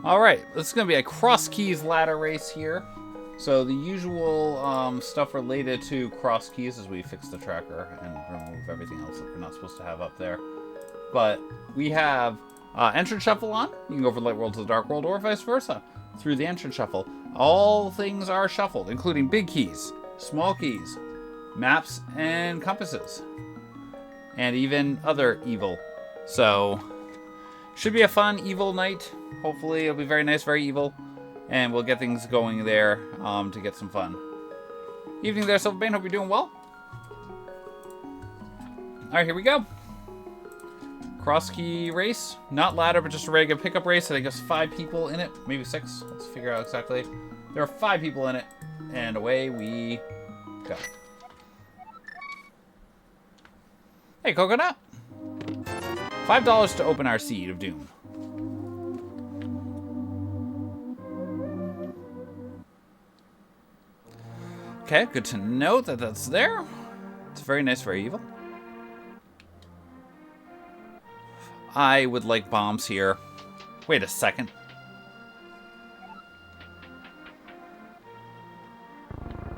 Alright, this is going to be a Crosskeys ladder race here. So the usual stuff related to Crosskeys is we fix the tracker and remove everything else that we're not supposed to have up there. But we have entrance shuffle on. You can go from Light World to the Dark World or vice versa through the entrance shuffle. All things are shuffled, including big keys, small keys, maps, and compasses. And even other evil. So, should be a fun evil night. Hopefully it'll be very nice, very evil. And we'll get things going there to get some fun. Evening there, Silverbane. Hope you're doing well. Alright, here we go. Cross key race. Not ladder, but just a regular pickup race. I think there's 5 people in it. Maybe 6. Let's figure out exactly. There are 5 people in it. And away we go. Hey, Coconut. $5 to open our Seed of Doom. Okay, good to know that that's there. It's very nice, very evil. I would like bombs here. Wait a second.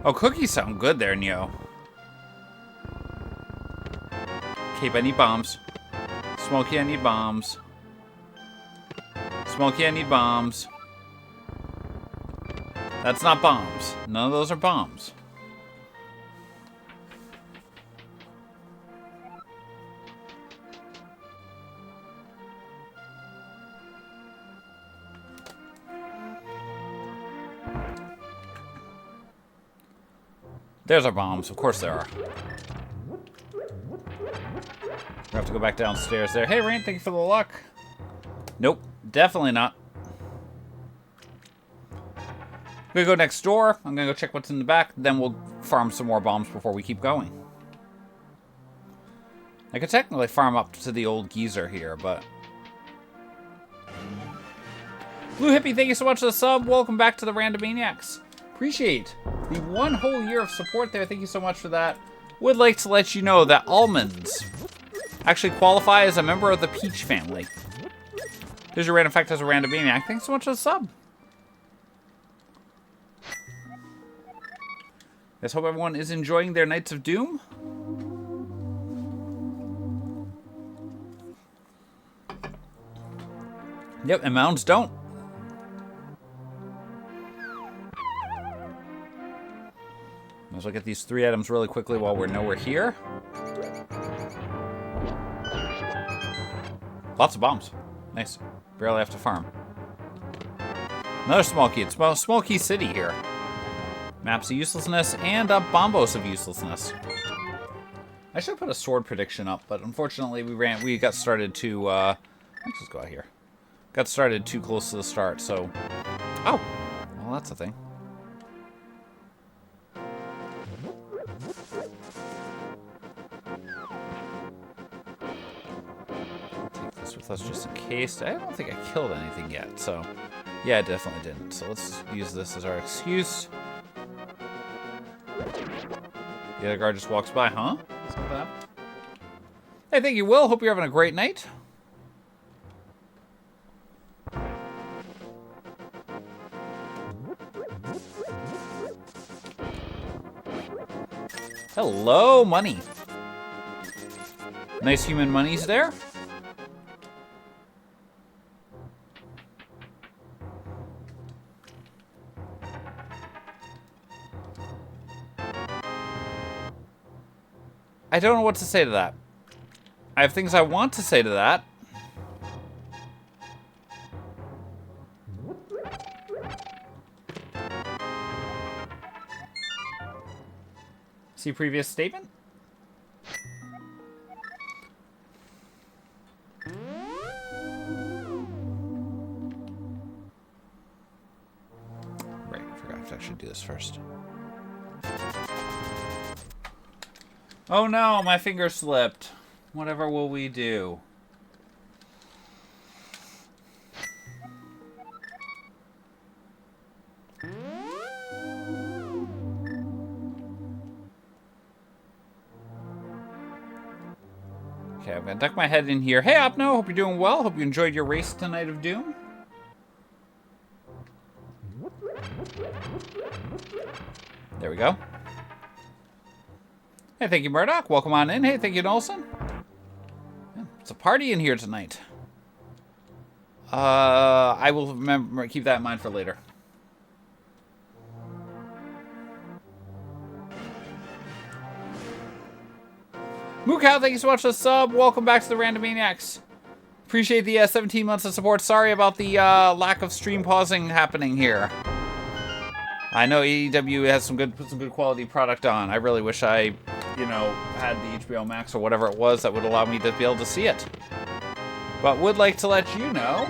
Oh, cookies sound good there, Neo. Cape, I need bombs. Smokey, I need bombs. Smokey, I need bombs. That's not bombs. None of those are bombs. There's our bombs. Of course there are. We have to go back downstairs there. Hey, Rain, thank you for the luck. Nope, definitely not. I'm gonna go next door. I'm gonna go check what's in the back. Then we'll farm some more bombs before we keep going. I could technically farm up to the old geezer here, but... Blue Hippie, thank you so much for the sub. Welcome back to the Randomaniacs. Appreciate the 1 whole year of support there. Thank you so much for that. Would like to let you know that almonds actually qualify as a member of the Peach family. There's your random fact as a Randomaniac. Thanks so much for the sub. Let's hope everyone is enjoying their Nights of Doom. Yep, and mounds don't. Let's look at these 3 items really quickly while we're nowhere here. Lots of bombs. Nice. Barely have to farm. Another small key. It's small key city here. Maps of uselessness and a bombos of uselessness. I should have put a sword prediction up, but unfortunately we got started too, let's just go out here. Got started too close to the start, so... Oh! Well, that's a thing. Take this with us just in case. I don't think I killed anything yet, so... Yeah, I definitely didn't. So let's use this as our excuse. The other guard just walks by, huh? Hey, thank you, Will. Hope you're having a great night. Hello, money. Nice human monies there. I don't know what to say to that. I have things I want to say to that. See previous statement? Right, I forgot to actually do this first. Oh no, my finger slipped. Whatever will we do? Okay, I'm gonna duck my head in here. Hey, Opno, hope you're doing well. Hope you enjoyed your race tonight of Doom. There we go. Hey, thank you, Murdoch. Welcome on in. Hey, thank you, Nolson. Yeah, it's a party in here tonight. I will keep that in mind for later. Mookow, thank you so much for the sub. Welcome back to the Random Maniacs. Appreciate the 17 months of support. Sorry about the lack of stream pausing happening here. I know AEW has put some good quality product on. I really wish I, you know, had the HBO Max or whatever it was that would allow me to be able to see it. But would like to let you know,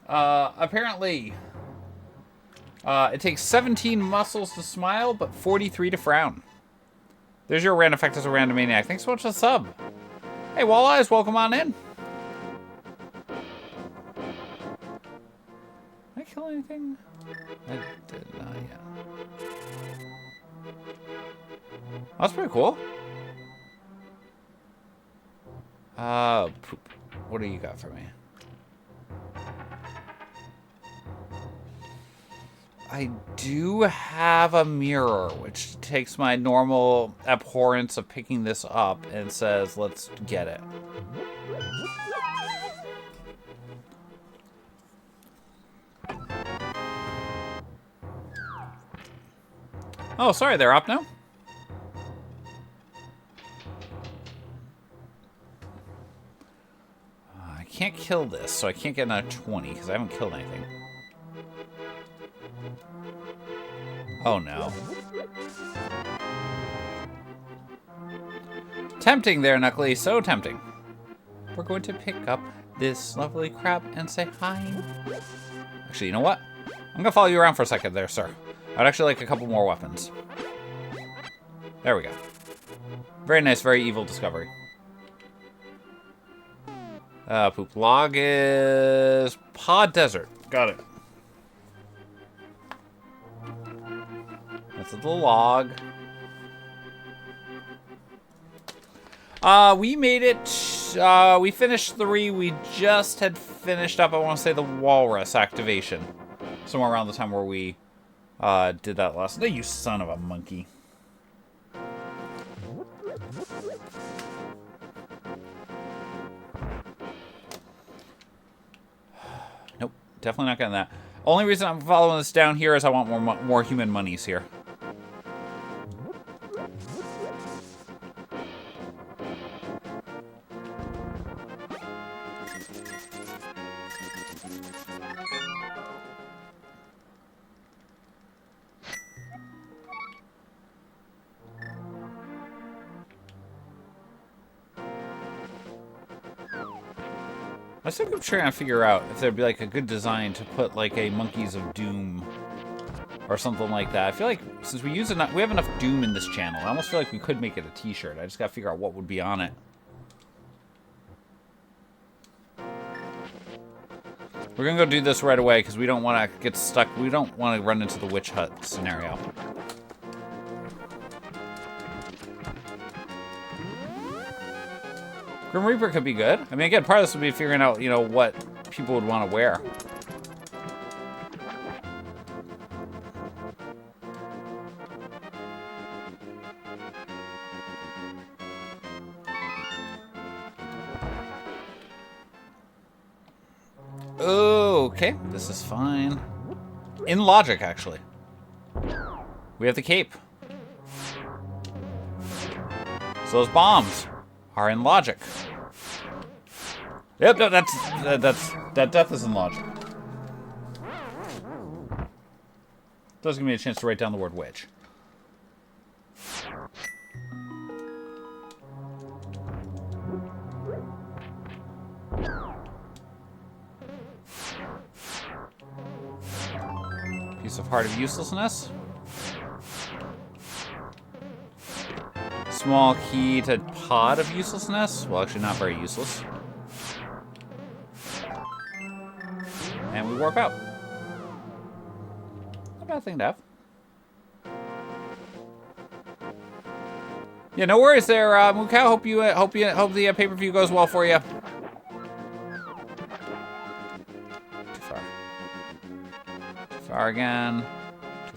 apparently, it takes 17 muscles to smile, but 43 to frown. There's your random effect as a Random Maniac. Thanks so much for the sub. Hey, Walleyes, welcome on in. Did I kill anything? I did not yet. That's pretty cool. Poop. What do you got for me? I do have a mirror, which takes my normal abhorrence of picking this up and says, let's get it. Oh, sorry, they're up now? I can't kill this, so I can't get another 20, because I haven't killed anything. Oh, no. Tempting there, Knuckly. So tempting. We're going to pick up this lovely crab and say hi. Actually, you know what? I'm going to follow you around for a second there, sir. I'd actually like a couple more weapons. There we go. Very nice, very evil discovery. Poop log is Pod Desert. Got it. That's the log. We made it. We finished 3. We just had finished up, I want to say, the walrus activation. Somewhere around the time where we did that last. You son of a monkey. Nope, definitely not getting that. Only reason I'm following this down here is I want more human monies here. I still keep trying to figure out if there'd be like a good design to put like a Monkeys of Doom or something like that. I feel like since we have enough Doom in this channel, I almost feel like we could make it a t-shirt. I just gotta figure out what would be on it. We're gonna go do this right away because we don't want to get stuck. We don't want to run into the witch hut scenario. Grim Reaper could be good. I mean, again, part of this would be figuring out, you know, what people would want to wear. Okay, this is fine. In logic, actually. We have the cape. So those bombs are in logic. Yep, no, that death is in logic. Does give me a chance to write down the word witch. Piece of Heart of Uselessness. Small key to Pod of Uselessness. Well, actually not very useless. And we warp out. Not a bad thing to have. Yeah, no worries there, Mookow. Hope the pay-per-view goes well for you. Too far. Too far again.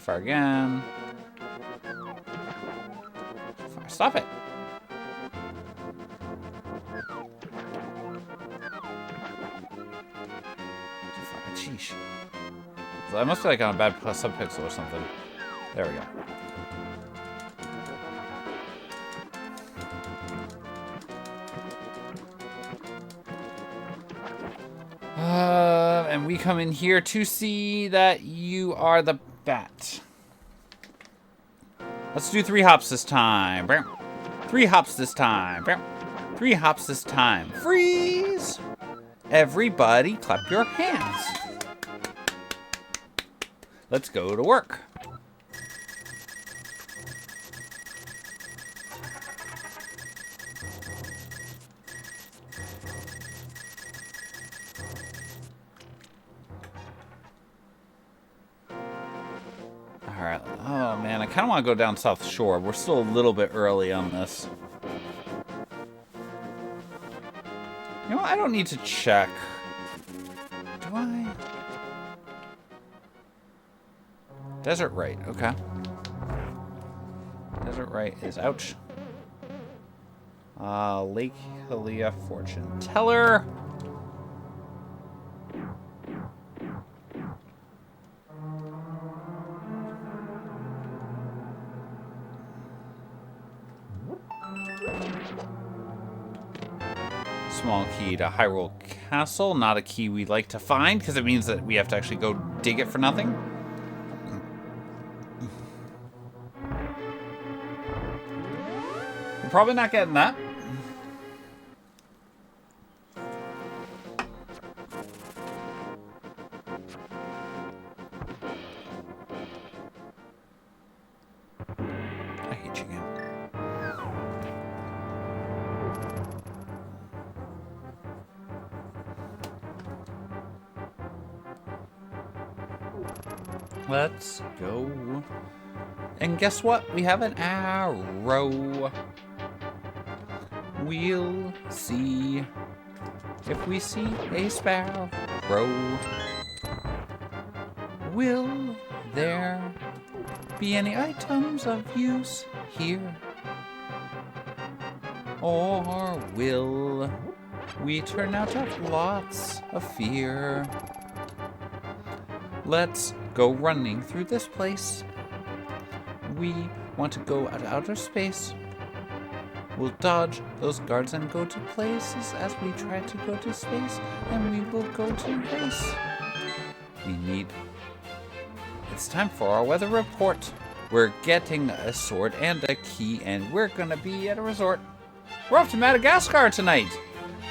Fire again. Fire. Stop it. Sheesh. So I must be like on a bad subpixel or something. There we go. And we come in here to see that you are the bat. Let's do 3 hops this time. 3 hops this time. 3 hops this time. Freeze! Everybody clap your hands. Let's go to work. Alright. Oh, man. I kind of want to go down South Shore. We're still a little bit early on this. You know what? I don't need to check. Do I? Desert Right. Okay. Desert Right is ouch. Lake Hilia Fortune Teller. Small key to Hyrule Castle. Not a key we'd like to find, because it means that we have to actually go dig it for nothing. We're probably not getting that. I hate you again. Let's go. And guess what? We have an arrow. We'll see if we see a sparrow. Will there be any items of use here? Or will we turn out to have lots of fear? Let's go running through this place. We want to go out outer space. We'll dodge those guards and go to places as we try to go to space, and we will go to race. It's time for our weather report. We're getting a sword and a key, and we're gonna be at a resort. We're off to Madagascar tonight.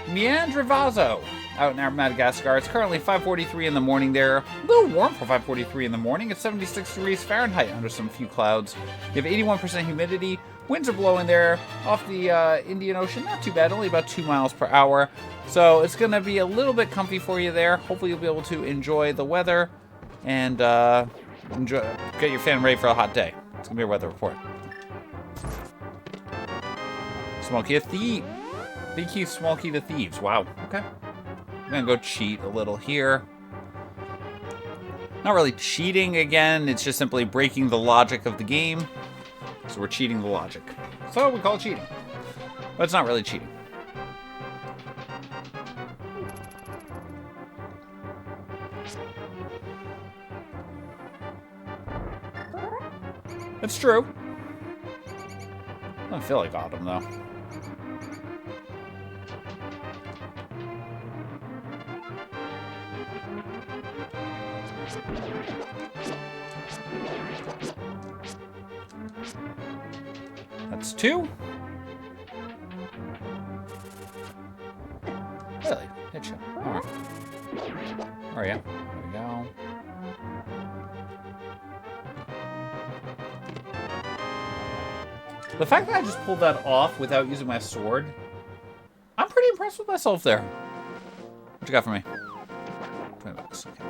Meandrivazo. Out in Madagascar. It's currently 5:43 in the morning there. A little warm for 5:43 in the morning. It's 76 degrees Fahrenheit under some few clouds. You have 81% humidity. Winds are blowing there off the Indian Ocean. Not too bad, only about 2 miles per hour. So it's going to be a little bit comfy for you there. Hopefully you'll be able to enjoy the weather and get your fan ready for a hot day. It's going to be a weather report. Small key of thieves. Big key, small key to thieves. Wow. Okay. I'm going to go cheat a little here. Not really cheating again. It's just simply breaking the logic of the game. So we're cheating the logic. So we call it cheating. But it's not really cheating. It's true. I don't feel like autumn, though. That's 2. Really? Hit you. Alright. Oh, yeah. There we go. The fact that I just pulled that off without using my sword, I'm pretty impressed with myself there. What you got for me? 20 bucks. Okay.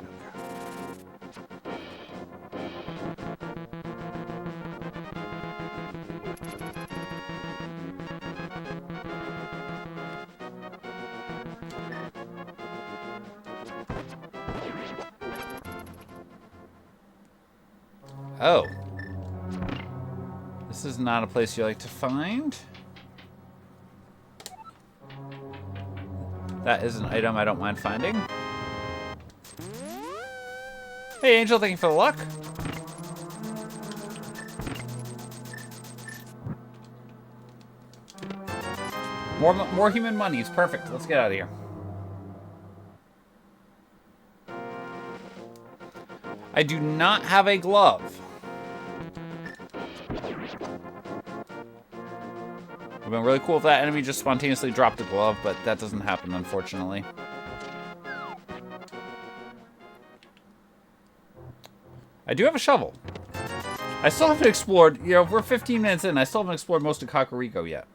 Oh. This is not a place you like to find. That is an item I don't mind finding. Hey, Angel, thank you for the luck. More human monies. Perfect. Let's get out of here. I do not have a glove. It would have been really cool if that enemy just spontaneously dropped a glove, but that doesn't happen, unfortunately. I do have a shovel. I still haven't explored, you know, we're 15 minutes in, I still haven't explored most of Kakariko yet.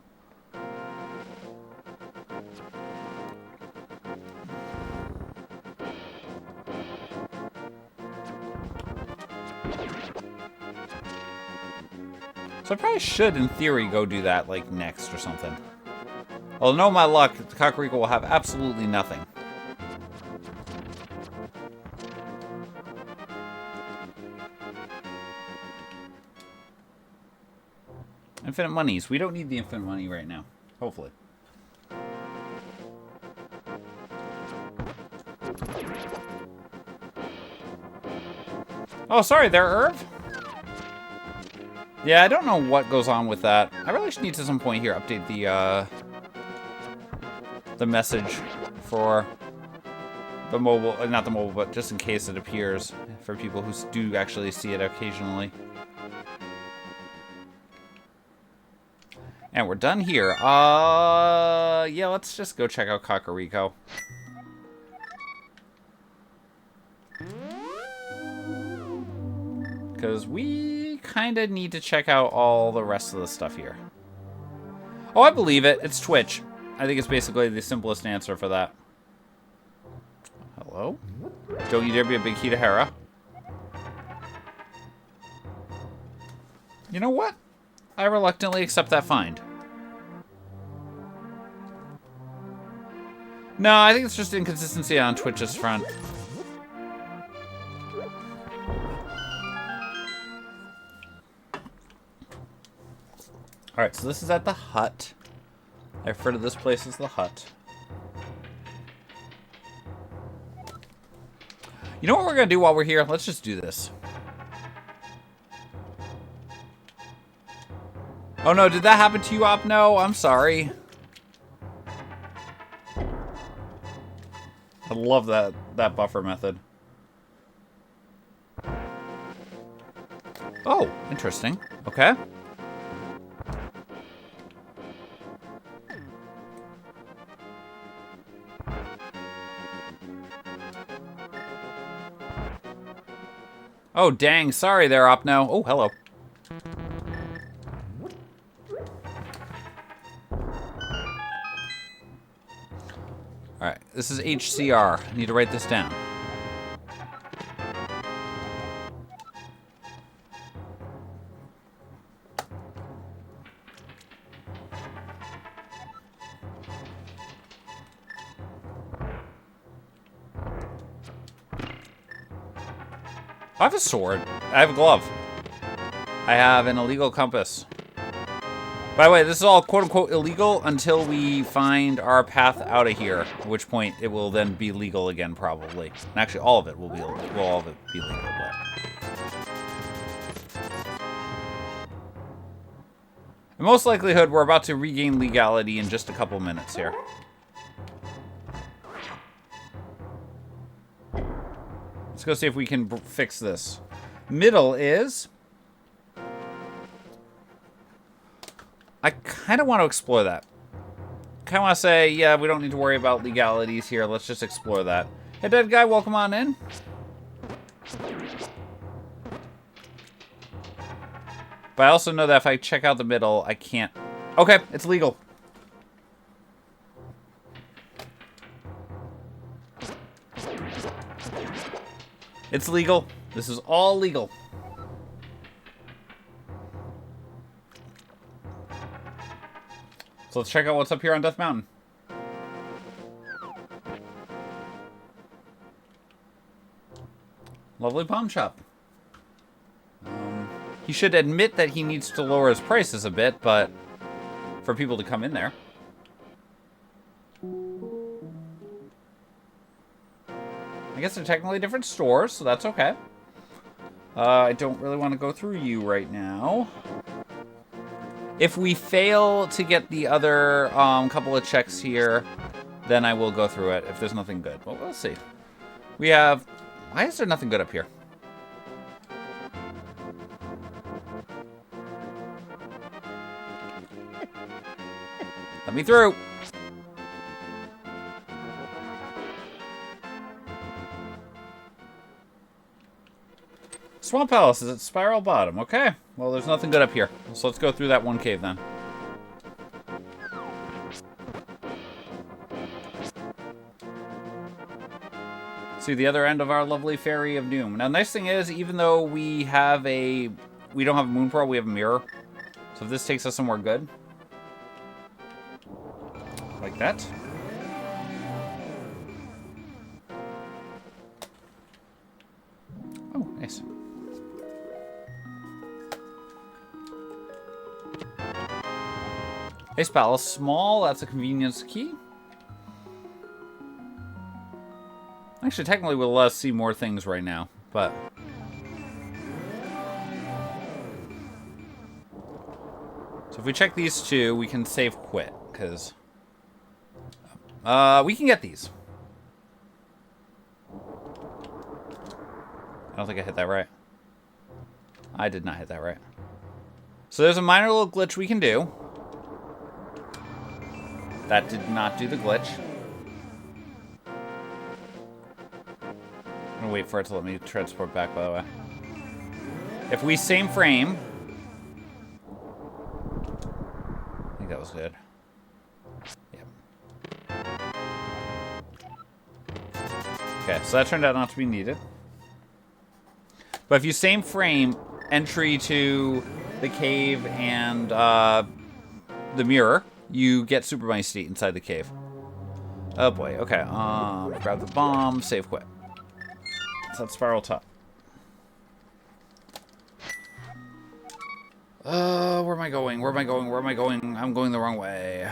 So I probably should, in theory, go do that, like, next or something. Although, no my luck, Kakariko will have absolutely nothing. Infinite monies. We don't need the infinite money right now. Hopefully. Oh, sorry there, Irv. Yeah, I don't know what goes on with that. I really should need to some point here update the message for the mobile, not the mobile, but just in case it appears for people who do actually see it occasionally. And we're done here. Yeah, let's just go check out Kakariko. Because we kind of need to check out all the rest of the stuff here. Oh, I believe it. It's Twitch. I think it's basically the simplest answer for that. Hello? Don't you dare be a big Kitahara. You know what? I reluctantly accept that find. No, I think it's just inconsistency on Twitch's front. Alright, so this is at the hut. I refer to this place as the hut. You know what we're going to do while we're here? Let's just do this. Oh no, did that happen to you, Op? No, I'm sorry. I love that buffer method. Oh, interesting. Okay. Oh, dang. Sorry there, Opno. Oh, hello. Alright, this is HCR. I need to write this down. I have a sword. I have a glove. I have an illegal compass. By the way, this is all quote-unquote illegal until we find our path out of here, at which point it will then be legal again, probably. And actually, all of it will be legal. But... in most likelihood, we're about to regain legality in just a couple minutes here. Let's go see if we can fix this. Middle is... I kind of want to explore that. Kind of want to say, yeah, we don't need to worry about legalities here. Let's just explore that. Hey, dead guy, welcome on in. But I also know that if I check out the middle, I can't... Okay, it's legal. It's legal. This is all legal. So let's check out what's up here on Death Mountain. Lovely pawn shop. He should admit that he needs to lower his prices a bit, but for people to come in there. I guess they're technically different stores, so that's okay. I don't really want to go through you right now. If we fail to get the other couple of checks here, then I will go through it if there's nothing good. Well, we'll see. We have... Why is there nothing good up here? Let me through. Swamp Palace is at Spiral Bottom. Okay. Well, there's nothing good up here. So let's go through that one cave then. See the other end of our lovely Fairy of Doom. Now, the nice thing is, even though we have a... We don't have a Moon Pearl, we have a Mirror. So if this takes us somewhere good... Like that. Oh, nice. Ace Palace, small, that's a convenience key. Actually, technically we'll let us see more things right now, but... So if we check these two, we can save quit, because... we can get these. I don't think I hit that right. I did not hit that right. So there's a minor little glitch we can do. That did not do the glitch. I'm gonna wait for it to let me transport back, by the way. If we same frame... I think that was good. Okay, so that turned out not to be needed. But if you same frame entry to the cave and the mirror, you get Super Bunny State inside the cave. Oh boy, okay. Grab the bomb, save quit. So that's Spiral Top. Where am I going? Where am I going? Where am I going? I'm going the wrong way.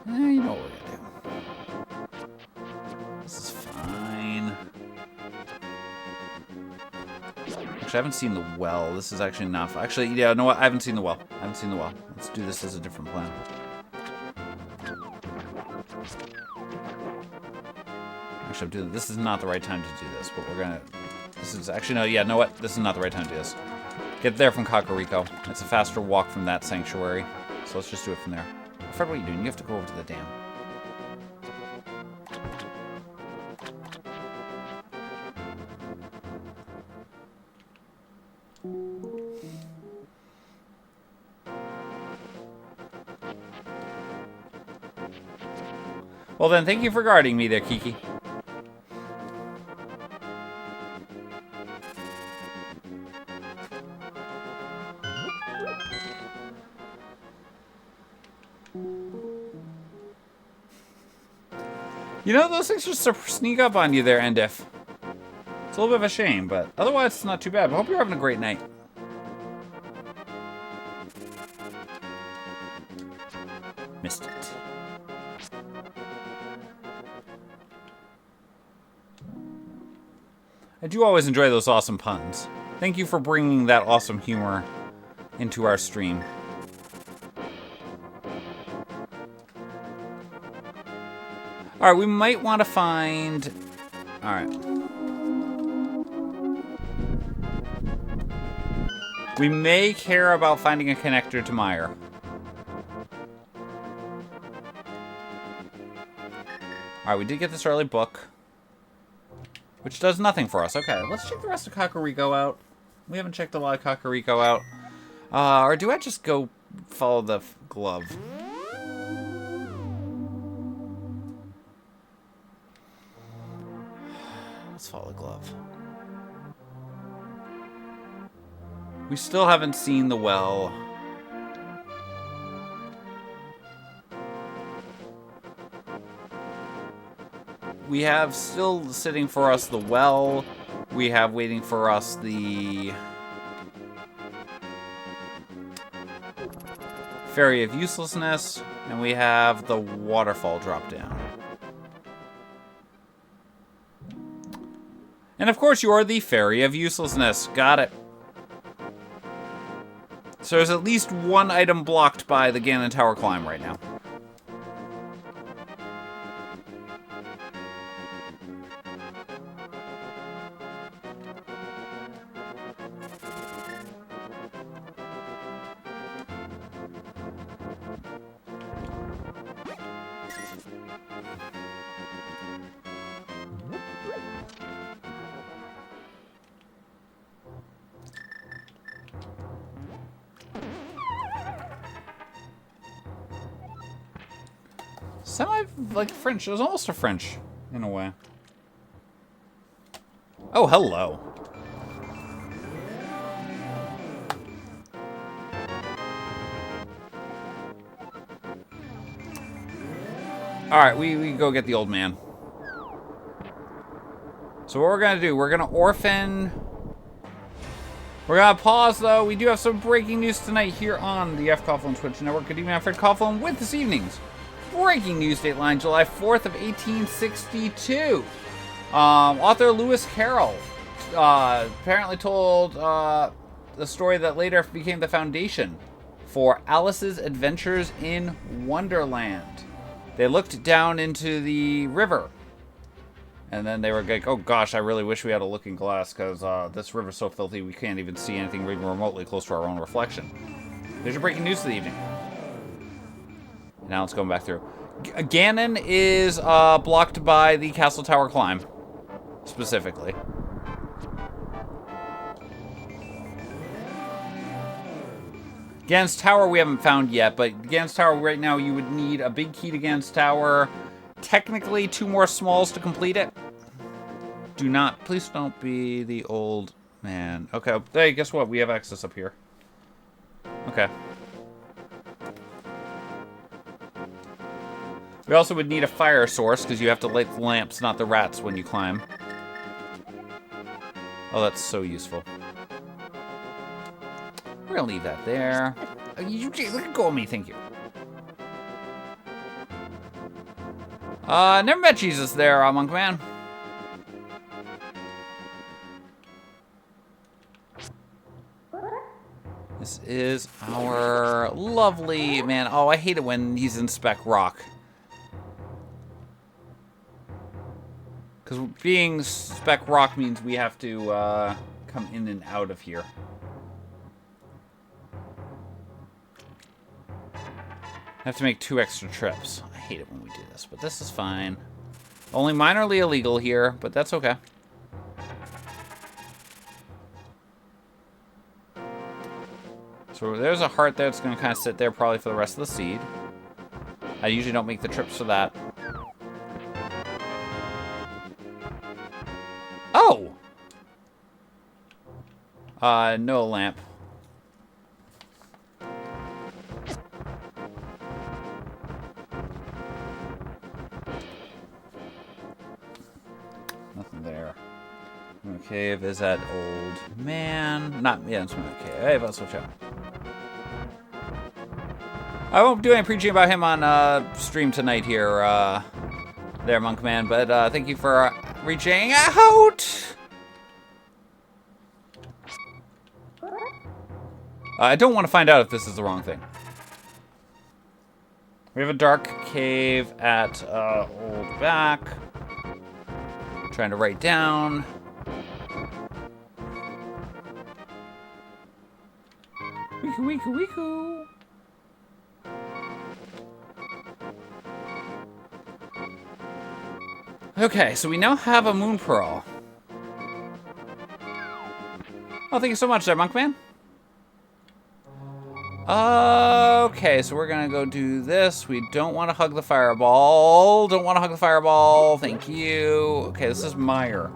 You know what we're gonna do. This is fine. Actually, I haven't seen the well. This is actually not... Actually, yeah, no, I haven't seen the well. I haven't seen the well. Let's do this as a different plan. Actually, this is not the right time to do this, but we're gonna... This is actually... No, yeah, know what? This is not the right time to do this. Get there from Kakariko. It's a faster walk from that sanctuary. So let's just do it from there. Fred, what are you doing? You have to go over to the dam. Well then, thank you for guarding me there, Kiki. You know, those things just sneak up on you there, Endif. It's a little bit of a shame, but otherwise it's not too bad. I hope you're having a great night. Missed it. I do always enjoy those awesome puns. Thank you for bringing that awesome humor into our stream. Alright, we might want to find... Alright. We may care about finding a connector to Meyer. Alright, we did get this early book. Which does nothing for us. Okay, let's check the rest of Kakariko out. We haven't checked a lot of Kakariko out. Or do I just go follow the glove? Let's follow the glove. We still haven't seen the well. we have still sitting for us the well. We have waiting for us the Fairy of Uselessness, and we have the waterfall drop down. And of course you are the Fairy of Uselessness. Got it. So there's at least one item blocked by the Ganon Tower climb right now. Like French. It was almost a French, in a way. Oh, hello. Alright, we go get the old man. So what we're gonna do, we're gonna orphan... We're gonna pause, though. We do have some breaking news tonight here on the F. Coughlin Twitch Network. Good evening, I'm Fred Coughlin with this evening's breaking news. Dateline July 4th of 1862. Author Lewis Carroll apparently told the story that later became the foundation for Alice's Adventures in Wonderland. They looked down into the river, and then they were like, oh gosh, I really wish we had a looking glass, because this river's so filthy we can't even see anything even remotely close to our own reflection. There's your breaking news for the evening. Now let's go back through. Ganon is blocked by the Castle Tower climb, specifically. Ganon's Tower we haven't found yet, but Ganon's Tower right now you would need a big key to Ganon's Tower. Technically 2 more smalls to complete it. Do not, please don't be the old man. Okay, hey, guess what? We have access up here. Okay. We also would need a fire source, because you have to light the lamps, not the rats, when you climb. Oh, that's so useful. We're gonna leave that there. Let go of me, thank you. Never met Jesus there, Monk Man. This is our lovely man. Oh, I hate it when he's in Spec Rock. Because being Spec Rock means we have to come in and out of here. I have to make 2 extra trips. I hate it when we do this, but this is fine. Only minorly illegal here, but that's okay. So there's a heart there that's going to kind of sit there probably for the rest of the seed. I usually don't make the trips for that. Oh! No lamp. Nothing there. Cave is that old man. Not, yeah, it's not cave. Hey, let's switch out. I won't do any preaching about him on stream tonight here, there, Monk Man, but thank you for reaching out! I don't want to find out if this is the wrong thing. We have a dark cave at Old Back. Trying to write down. Weeku, weeku, weeku. Okay, so we now have a Moon Pearl. Oh, thank you so much there, Monk Man. Okay, so we're gonna go do this. We don't want to hug the fireball. Don't want to hug the fireball. Thank you. Okay, this is Mire.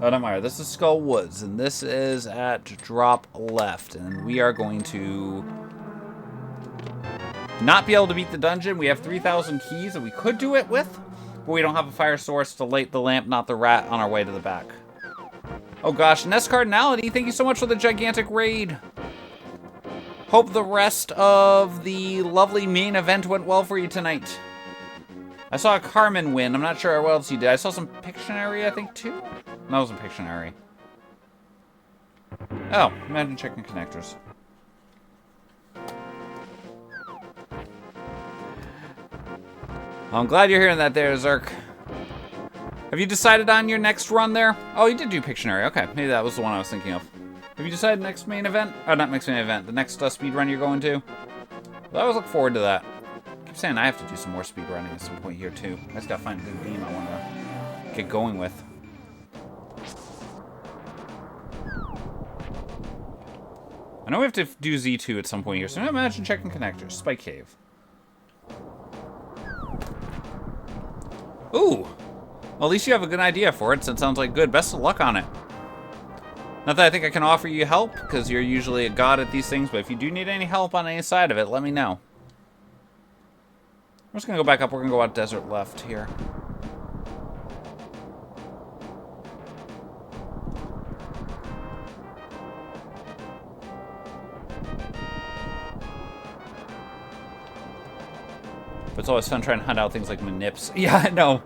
Oh, not Mire. This is Skull Woods, and this is at drop left. And we are going to not be able to beat the dungeon. We have 3,000 keys that we could do it with, But we don't have a fire source to light the lamp, not the rat, on our way to the back. Oh gosh, Nest Cardinality, thank you so much for the gigantic raid. Hope the rest of the lovely main event went well for you tonight. I saw Carmen win. I'm not sure what else you did. I saw some Pictionary, I think, too? No, it wasn't Pictionary. Oh, imagine checking connectors. Well, I'm glad you're hearing that there, Zerk. Have you decided on your next run there? Oh, you did do Pictionary. Okay, maybe that was the one I was thinking of. Have you decided next main event? Oh, not next main event. The next speed run you're going to? Well, I always look forward to that. I keep saying I have to do some more speed running at some point here, too. I just gotta find a good game I want to get going with. I know we have to do Z2 at some point here, so imagine checking connectors. Spike Cave. Ooh! Well, at least you have a good idea for it, so it sounds like good. Best of luck on it. Not that I think I can offer you help, because you're usually a god at these things, but if you do need any help on any side of it, let me know. I'm just going to go back up. We're going to go out desert left here. But it's always fun trying to hunt out things like manips. Yeah, I know.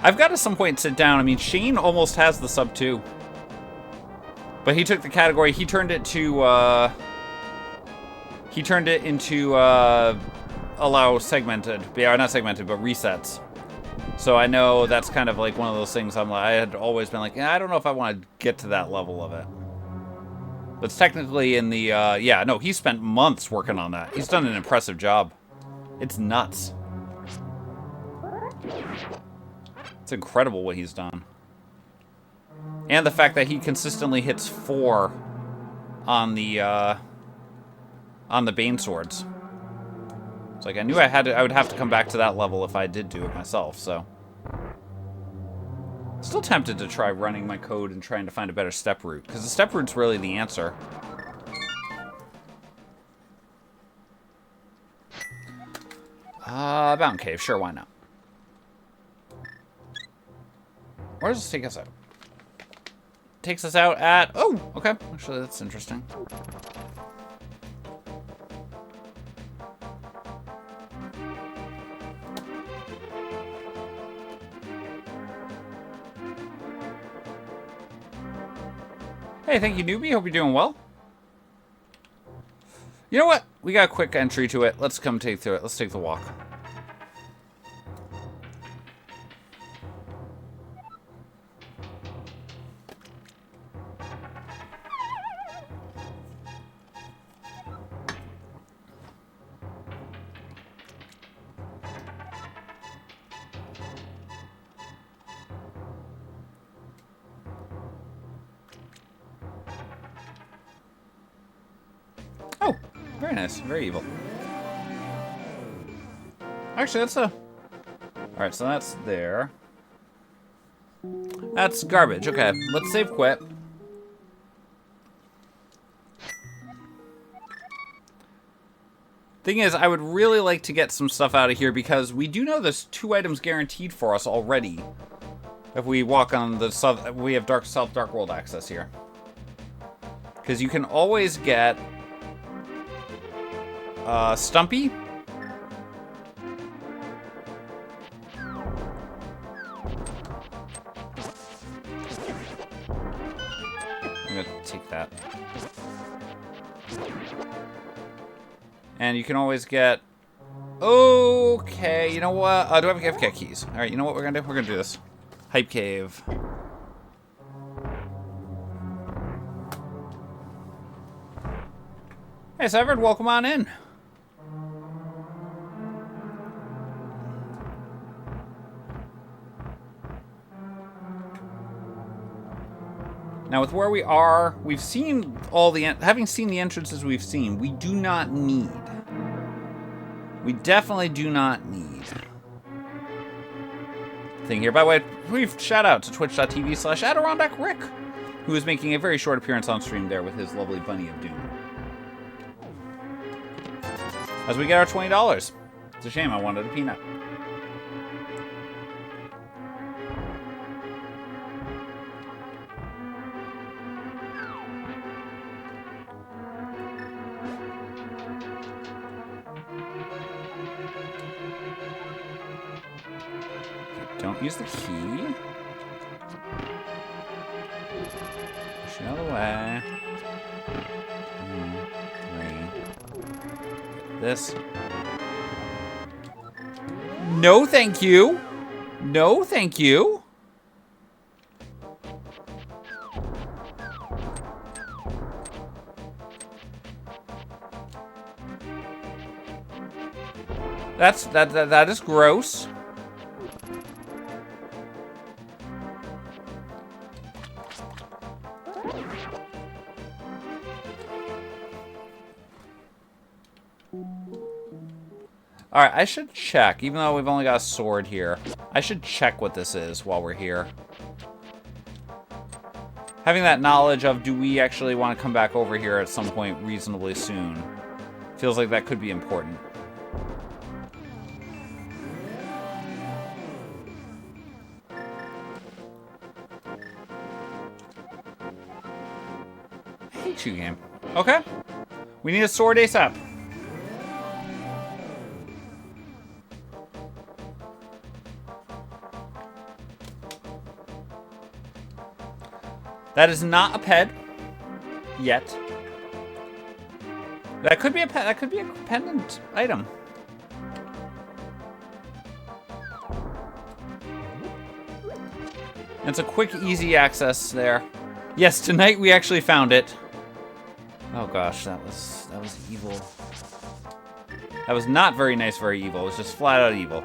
I've got to some point sit down. I mean, Shane almost has the sub 2. But he took the category, he turned it into allow segmented, yeah, not segmented, but resets. So I know that's kind of like one of those things I had always been like, I don't know if I want to get to that level of it. But it's technically in the, yeah, no, he spent months working on that. He's done an impressive job. It's nuts. It's incredible what he's done. And the fact that he consistently hits 4 on the Bane swords. It's like I knew I would have to come back to that level if I did do it myself, so. Still tempted to try running my code and trying to find a better step route, because the step route's really the answer. Mountain Cave, sure, why not? Where does this take us out? Takes us out at... Oh, okay. Actually, that's interesting. Hey, thank you, newbie. Hope you're doing well. You know what? We got a quick entry to it. Let's come take through it. Let's take the walk. Oh, very nice. Very evil. Actually, that's a... Alright, so that's there. That's garbage. Okay, let's save quit. Thing is, I would really like to get some stuff out of here because we do know there's 2 items guaranteed for us already. If we walk on the we have Dark World access here. Because you can always get Stumpy. I'm gonna take that. And you can always get... Okay, you know what? Do I have AFK keys? Alright, you know what we're gonna do? We're gonna do this. Hype Cave. Hey, Severed, welcome on in. Now, with where we are, we've seen all the... Having seen the entrances we've seen, we do not need... We definitely do not need... Thing here. By the way, brief shout out to twitch.tv/AdirondackRick, who is making a very short appearance on stream there with his lovely Bunny of Doom. As we get our $20. It's a shame, I wanted a peanut. Don't use the key. Push it out of the way. 2, 3. This. No, thank you. No, thank you. That is gross. Alright, I should check, even though we've only got a sword here. I should check what this is while we're here. Having that knowledge of, do we actually want to come back over here at some point reasonably soon? Feels like that could be important. I hate you, game. Okay. We need a sword ASAP. That is not a ped yet. That could be a pet. That could be a pendant item. It's a quick, easy access there. Yes, tonight we actually found it. Oh gosh, that was evil. That was not very nice, very evil. It was just flat out evil.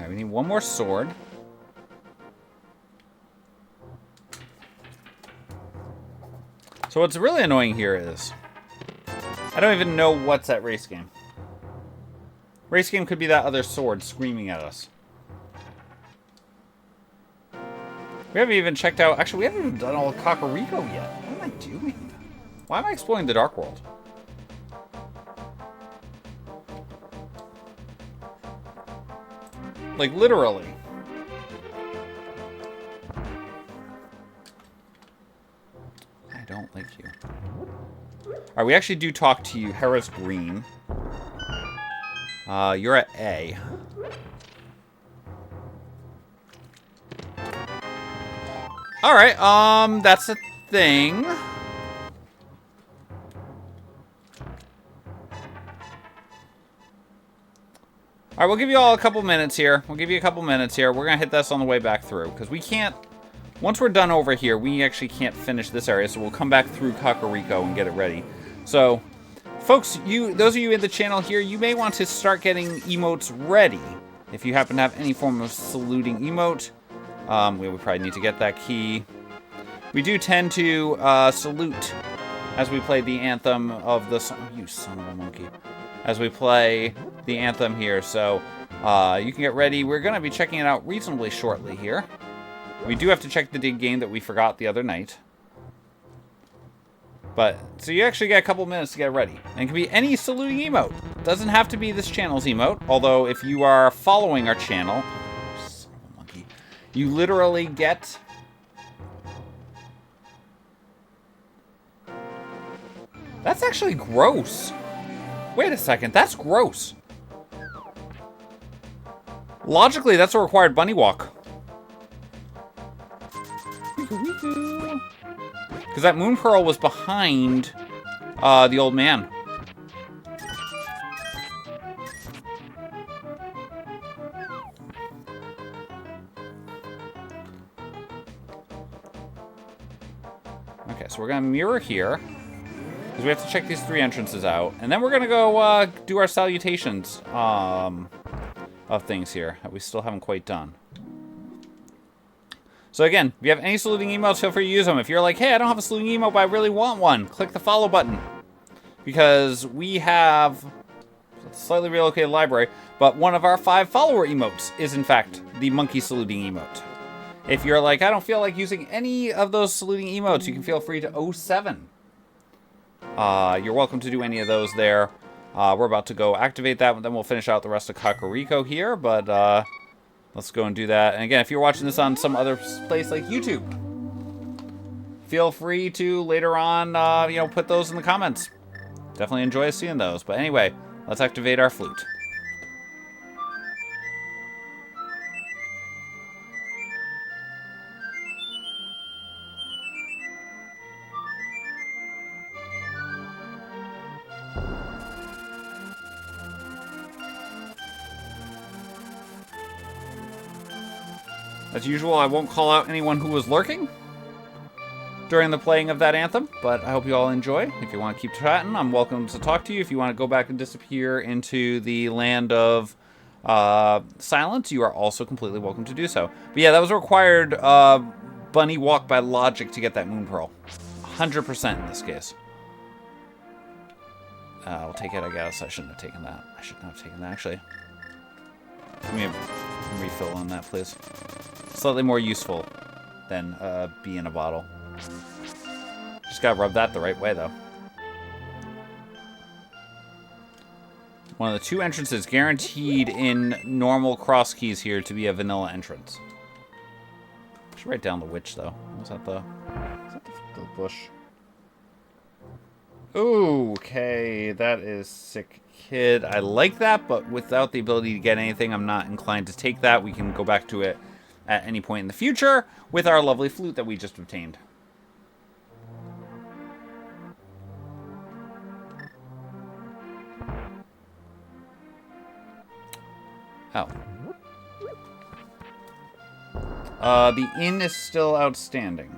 We need one more sword. So what's really annoying here is I don't even know what's that race game. Race game could be that other sword screaming at us. We haven't even checked out... Actually, we haven't even done all of Kakariko yet. What am I doing? Why am I exploring the Dark World? Like, literally. I don't like you. Alright, we actually do talk to you. Hera's green. You're at A. Alright, that's a thing. Alright, we'll give you all a couple minutes here. We're gonna hit this on the way back through, because we can't... Once we're done over here, we actually can't finish this area, so we'll come back through Kakariko and get it ready. So, folks, those of you in the channel here, you may want to start getting emotes ready. If you happen to have any form of saluting emote, we would probably need to get that key. We do tend to salute as we play the anthem of the... You son of a monkey. As we play the anthem here, so you can get ready. We're going to be checking it out reasonably shortly here. We do have to check the dig game that we forgot the other night. But, so you actually get a couple minutes to get ready. And it can be any saluting emote. It doesn't have to be this channel's emote, although if you are following our channel, son of a monkey, you literally get... That's actually gross. Wait a second, that's gross. Logically, that's a required bunny walk. Because that moon pearl was behind the old man. Okay, so we're going to mirror here. Because we have to check these 3 entrances out. And then we're going to go do our salutations of things here that we still haven't quite done. So again, if you have any saluting emotes, feel free to use them. If you're like, hey, I don't have a saluting emote, but I really want one, click the follow button. Because we have a slightly relocated library, but one of our 5 follower emotes is, in fact, the monkey saluting emote. If you're like, I don't feel like using any of those saluting emotes, you can feel free to 07. You're welcome to do any of those there. We're about to go activate that, and then we'll finish out the rest of Kakariko here, but let's go and do that. And again, if you're watching this on some other place like YouTube, feel free to later on, put those in the comments. Definitely enjoy seeing those. But anyway, let's activate our flute. As usual, I won't call out anyone who was lurking during the playing of that anthem, but I hope you all enjoy. If you want to keep chatting, I'm welcome to talk to you. If you want to go back and disappear into the land of silence, you are also completely welcome to do so. But yeah, that was a required bunny walk by logic to get that moon pearl. 100% in this case. I'll take it, I guess. I shouldn't have taken that. I shouldn't have taken that, actually. Give me a refill on that, please. Slightly more useful than bee in a bottle. Just gotta rub that the right way, though. One of the two entrances guaranteed in normal Crosskeys here to be a vanilla entrance. I should write down the witch, though. Was that the bush? Ooh, okay, that is sick. Kid, I like that, but without the ability to get anything, I'm not inclined to take that. We can go back to it at any point in the future with our lovely flute that we just obtained. Oh. The inn is still outstanding.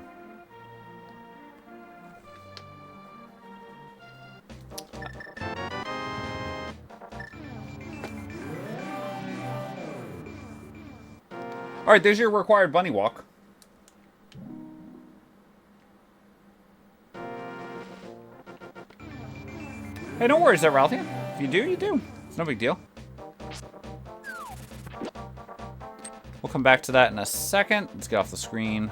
Alright, there's your required bunny walk. Hey, no worries there, Ralphie. If you do, you do. It's no big deal. We'll come back to that in a second. Let's get off the screen.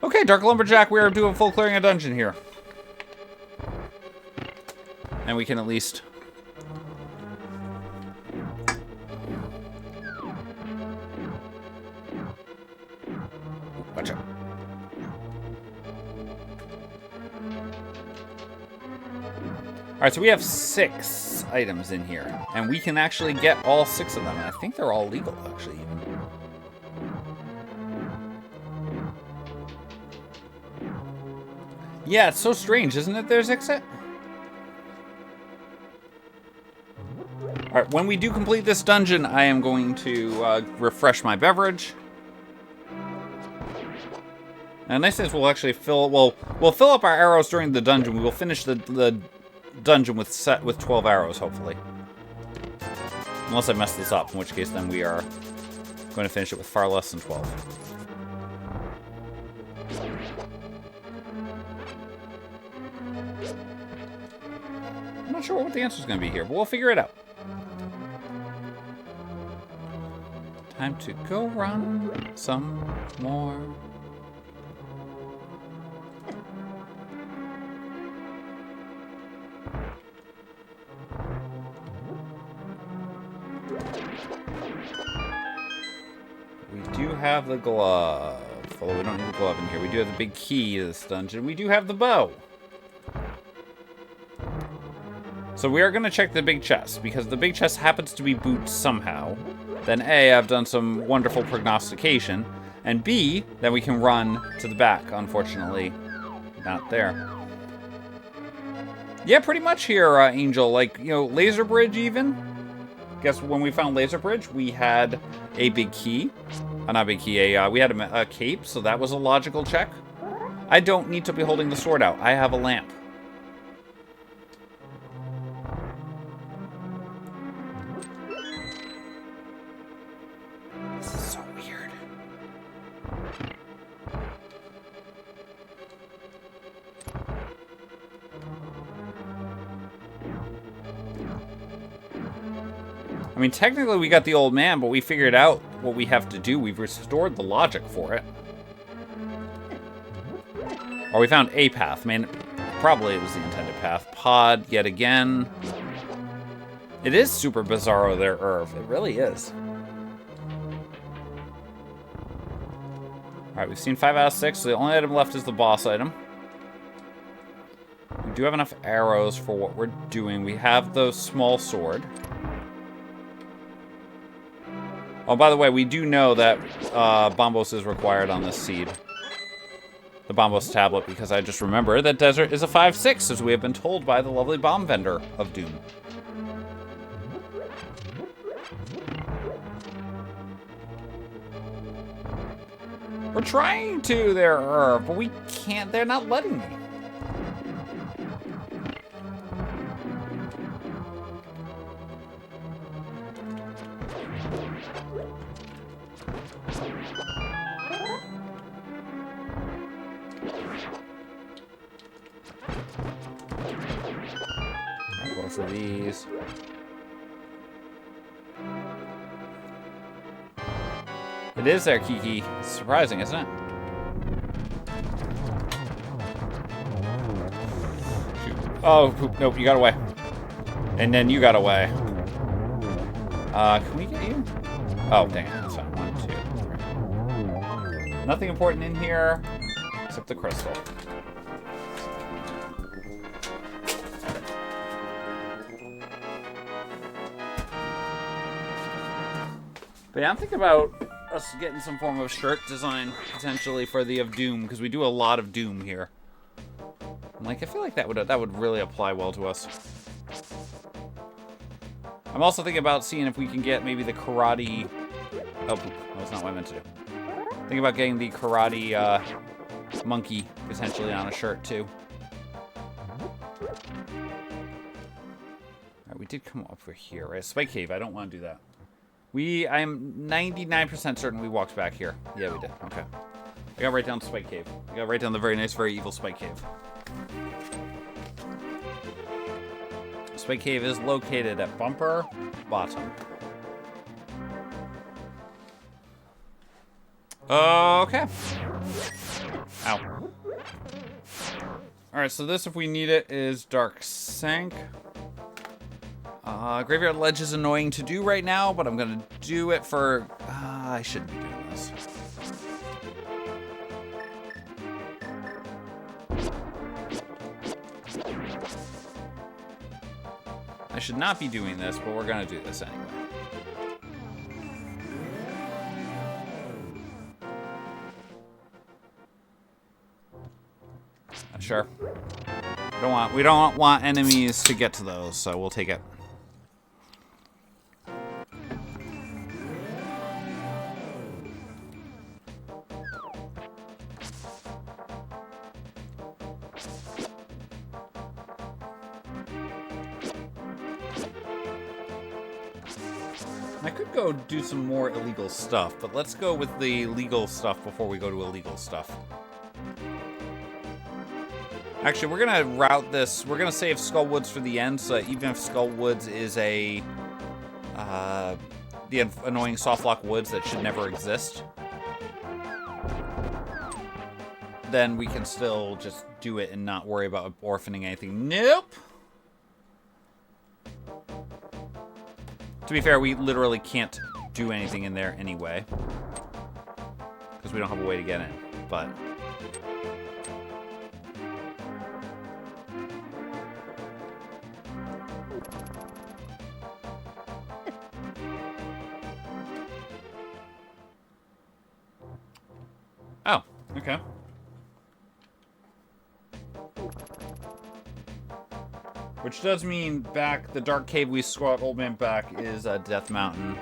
Okay, Dark Lumberjack, we are doing full clearing a dungeon here. And we can at least... Watch out. Alright, so we have 6 items in here. And we can actually get all 6 of them. And I think they're all legal, actually, even. Yeah, it's so strange, isn't it? There's exit. Alright, when we do complete this dungeon, I am going to refresh my beverage. And the nice thing is we'll actually we'll fill up our arrows during the dungeon. We will finish the dungeon with 12 arrows, hopefully. Unless I mess this up, in which case then we are going to finish it with far less than 12. I'm not sure what the answer is going to be here, but we'll figure it out. Time to go run some more. We do have the glove, although we don't need the glove in here. We do have the big key to this dungeon. We do have the bow. So we are going to check the big chest, because the big chest happens to be boots somehow. Then A, I've done some wonderful prognostication, and B, then we can run to the back. Unfortunately, not there. Yeah, pretty much here, Angel. Like, you know, Laser Bridge even. Guess when we found Laser Bridge, we had a big key. Not a big key, we had a cape, so that was a logical check. I don't need to be holding the sword out. I have a lamp. This is so weird. mean, technically we got the old man, but we figured out what we have to do. We've restored the logic for it. Or we found a path. I mean, probably it was the intended path. Pod, yet again. It is super bizarro there, Irv. It really is. Alright, we've seen 5 out of 6, so the only item left is the boss item. We do have enough arrows for what we're doing. We have the small sword. Oh, by the way, we do know that Bombos is required on this seed. The Bombos tablet, because I just remember that Desert is a 5/6, as we have been told by the lovely bomb vendor of Doom. We're trying to there, but we can't. They're not letting me. Both of these. It is there, Kiki. It's surprising, isn't it? Shoot. Oh, nope, you got away. And then you got away. Can we get you? Oh, dang it. That's fine. 1, 2, 3. Nothing important in here, except the crystal. But yeah, I'm thinking about us getting some form of shirt design, potentially, for the of Doom, because we do a lot of Doom here. Like, I feel like that would really apply well to us. I'm also thinking about seeing if we can get maybe the karate... Oh, that's not what I meant to do. Thinking about getting the karate monkey, potentially, on a shirt, too. Alright, we did come up over here, right? Spike Cave, I don't want to do that. I'm 99% certain we walked back here. Yeah, we did. Okay. I got right down to Spike Cave. I got right down the very nice, very evil Spike Cave. Spike Cave is located at Bumper Bottom. Okay. Ow. Alright, so this, if we need it, is Dark Sank. Graveyard Ledge is annoying to do right now, but I'm gonna do it for... I shouldn't be doing this. I should not be doing this, but we're gonna do this anyway. Sure. We don't want enemies to get to those, so we'll take it. I could go do some more illegal stuff, but let's go with the legal stuff before we go to illegal stuff. Actually, we're gonna route this. We're gonna save Skullwoods for the end, so even if Skullwoods is the annoying softlock woods that should never exist, then we can still just do it and not worry about orphaning anything. Nope. To be fair, we literally can't do anything in there anyway, because we don't have a way to get in, but... Oh, okay. Which does mean back, the dark cave we squat Old Man back is Death Mountain.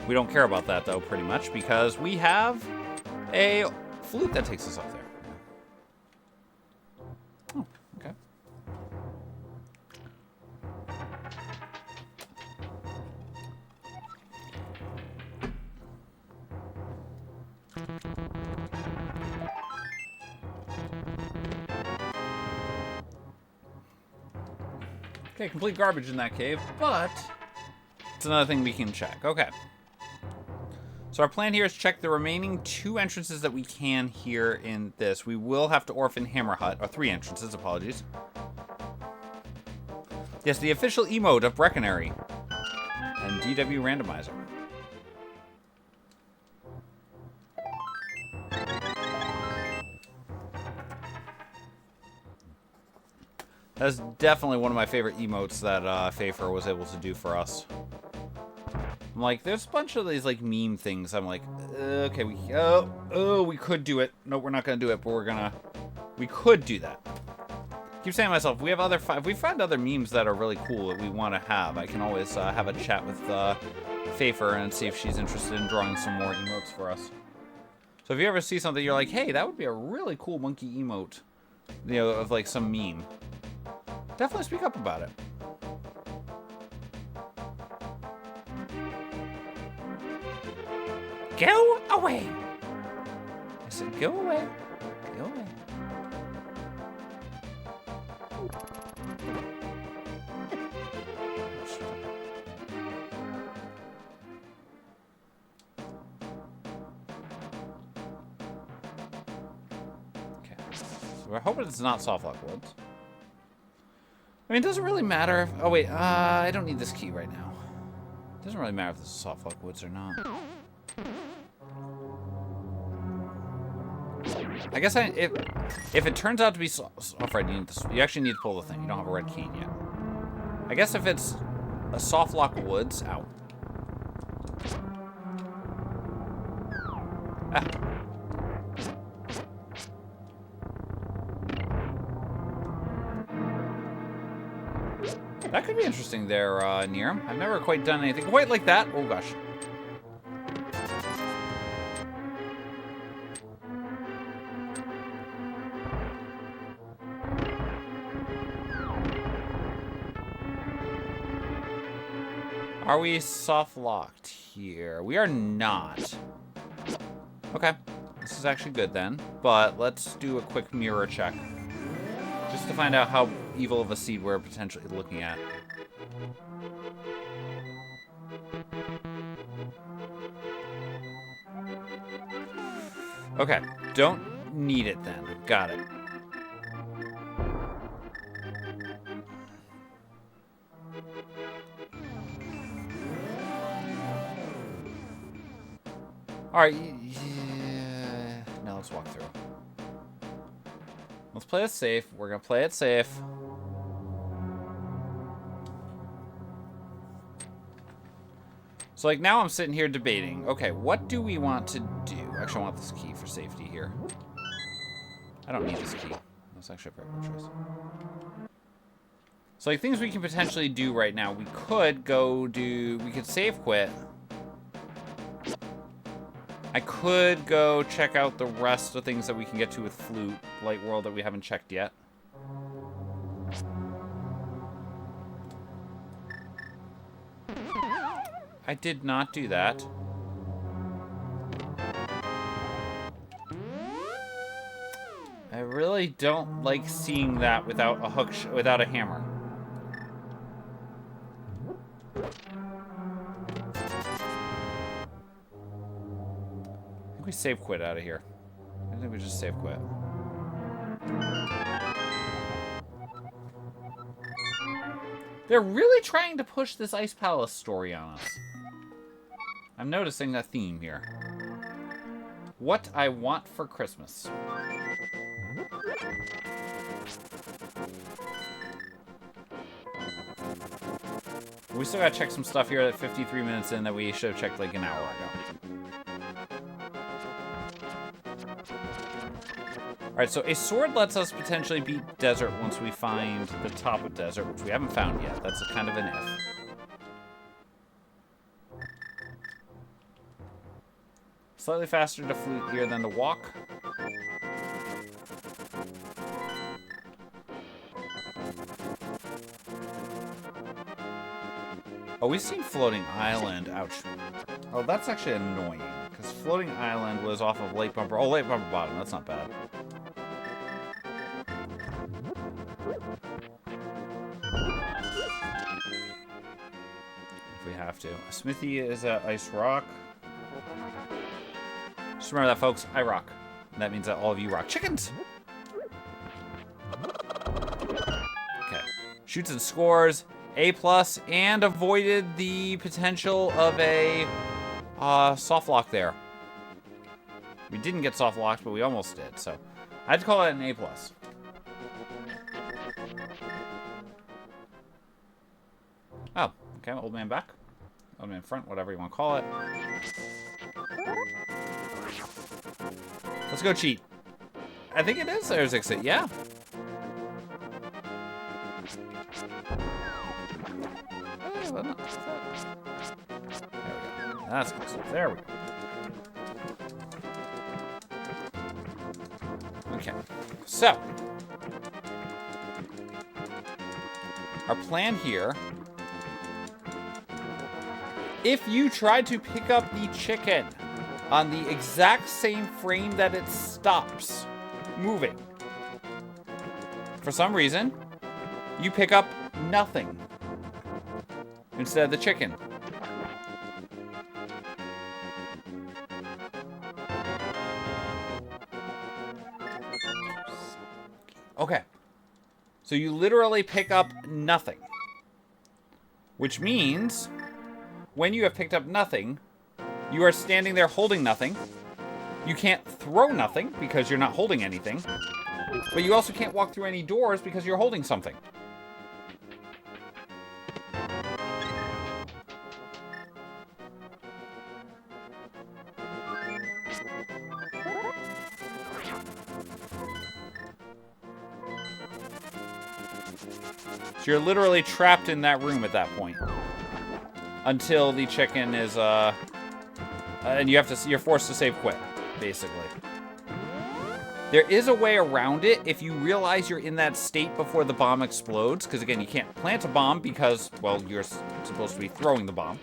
We don't care about that, though, pretty much, because we have a flute that takes us up there. Oh, okay. Okay, complete garbage in that cave, but It's another thing we can check. Okay. So our plan here is check the remaining 2 entrances that we can here in this. We will have to orphan Hammer Hut, or 3 entrances, apologies. Yes, the official emote of Brecconary. And DW Randomizer. That's definitely one of my favorite emotes that Pfeiffer was able to do for us. I'm like, there's a bunch of these like meme things. I'm like, okay, we could do it. No, we're not gonna do it, but we could do that. Keep saying to myself, if we find other memes that are really cool that we want to have, I can always have a chat with Pfeiffer and see if she's interested in drawing some more emotes for us. So if you ever see something, you're like, hey, that would be a really cool monkey emote, you know, of like some meme. Definitely speak up about it. Go away. I said, go away. Go away. Okay. So we're hoping it's not Softlock Woods. I mean, it doesn't really matter. Oh, wait. I don't need this key right now. It doesn't really matter if this is Softlock Woods or not. I guess if it turns out to be Fred, you actually need to pull the thing. You don't have a red cane yet. I guess if it's a Softlock Woods, ow. Ah. That could be interesting there, Niram. I've never quite done anything quite like that. Oh gosh. Are we soft locked here? We are not. Okay. This is actually good then. But let's do a quick mirror check. Just to find out how evil of a seed we're potentially looking at. Okay. Don't need it then. Got it. Alright, yeah. Now let's walk through. Let's play it safe. We're gonna play it safe. So, like, now I'm sitting here debating. Okay, what do we want to do? Actually, I want this key for safety here. I don't need this key. That's actually a very good choice. So, like, things we can potentially do right now. We could we could save quit. I could go check out the rest of things that we can get to with Flute, Light World, that we haven't checked yet. I did not do that. I really don't like seeing that without a hook, without a hammer. I think we save quit out of here. I think we just save quit. They're really trying to push this Ice Palace story on us. I'm noticing a theme here. What I want for Christmas. We still gotta check some stuff here at 53 minutes in that we should have checked like an hour ago. Alright, so a sword lets us potentially beat desert once we find the top of desert, which we haven't found yet. That's a kind of an if. Slightly faster to flute here than to walk. Oh, we've seen Floating Island. Ouch. Oh, that's actually annoying. Because Floating Island was off of Lake Bumper. Oh, Lake Bumper Bottom. That's not bad. If we have to. Smithy is at Ice Rock. Just remember that, folks. I rock. And that means that all of you rock. Chickens! Okay. Shoots and scores. A+, and avoided the potential of a soft lock there. We didn't get soft locked, but we almost did, so I had to call it an A+. Oh, okay, old man back. Old man front, whatever you want to call it. Let's go cheat. I think it is there's exit, yeah. There we go. That's close. There we go. Okay, so our plan here, if you try to pick up the chicken on the exact same frame that it stops moving, for some reason, you pick up nothing instead of the chicken. Okay, so you literally pick up nothing, which means when you have picked up nothing, you are standing there holding nothing. You can't throw nothing because you're not holding anything, but you also can't walk through any doors because you're holding something. So you're literally trapped in that room at that point until the chicken is, and you have to, you're forced to save quit, basically. There is a way around it if you realize you're in that state before the bomb explodes, because again, you can't plant a bomb because, well, you're supposed to be throwing the bomb.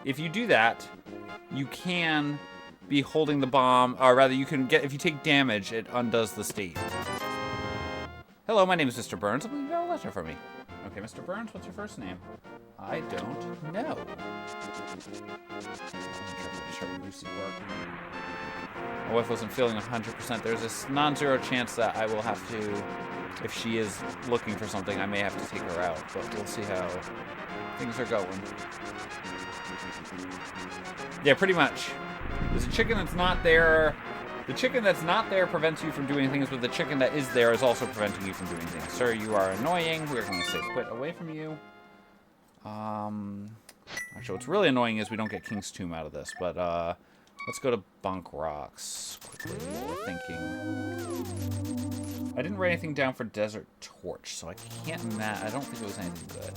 If you do that, you can be holding the bomb, or rather, you can get, if you take damage, it undoes the state. Hello, my name is Mr. Burns. I believe you got a letter for me. Okay, Mr. Burns, what's your first name? I don't know. My wife wasn't feeling 100%. There's this non-zero chance that I will have to, if she is looking for something, I may have to take her out. But we'll see how things are going. Yeah, pretty much. There's a chicken that's not there. The chicken that's not there prevents you from doing things, but the chicken that is there is also preventing you from doing things. Sir, you are annoying. We're going to save quit away from you. Actually, what's really annoying is we don't get King's Tomb out of this, but let's go to Bunk Rocks quickly. We're thinking. I didn't write anything down for Desert Torch, so I can't I don't think it was anything good.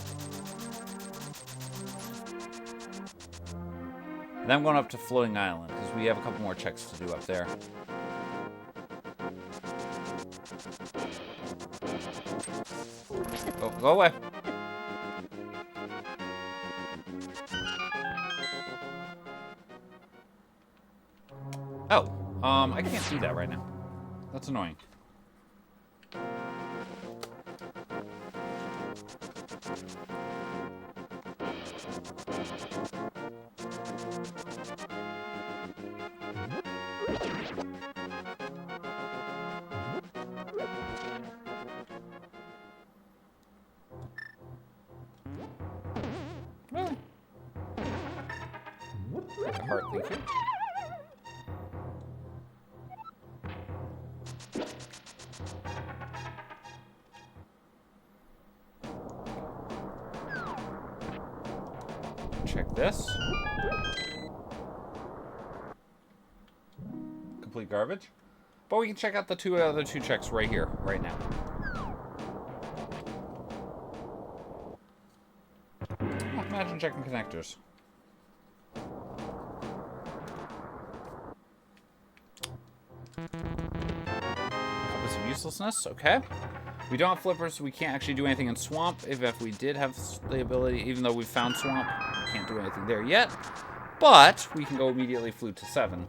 And then I'm going up to Floating Island, because we have a couple more checks to do up there. Oh, go away. Oh, I can't do that right now. That's annoying. Heart, thank you. Check this. Complete garbage. But we can check out the other two checks right here, right now. Oh, imagine checking connectors. Compass of uselessness, okay. We don't have flippers, so we can't actually do anything in swamp. If we did have the ability, even though we found swamp, we can't do anything there yet. But we can go immediately flute to 7.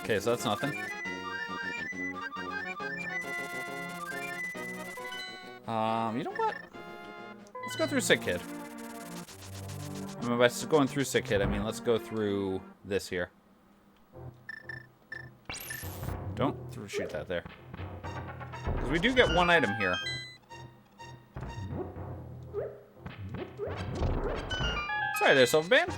Okay, so that's nothing. You know what? Let's go through Sick Kid. I mean, by going through Sick Kid, I mean let's go through this here. Don't shoot that there. Because we do get one item here. Sorry there, Silverband.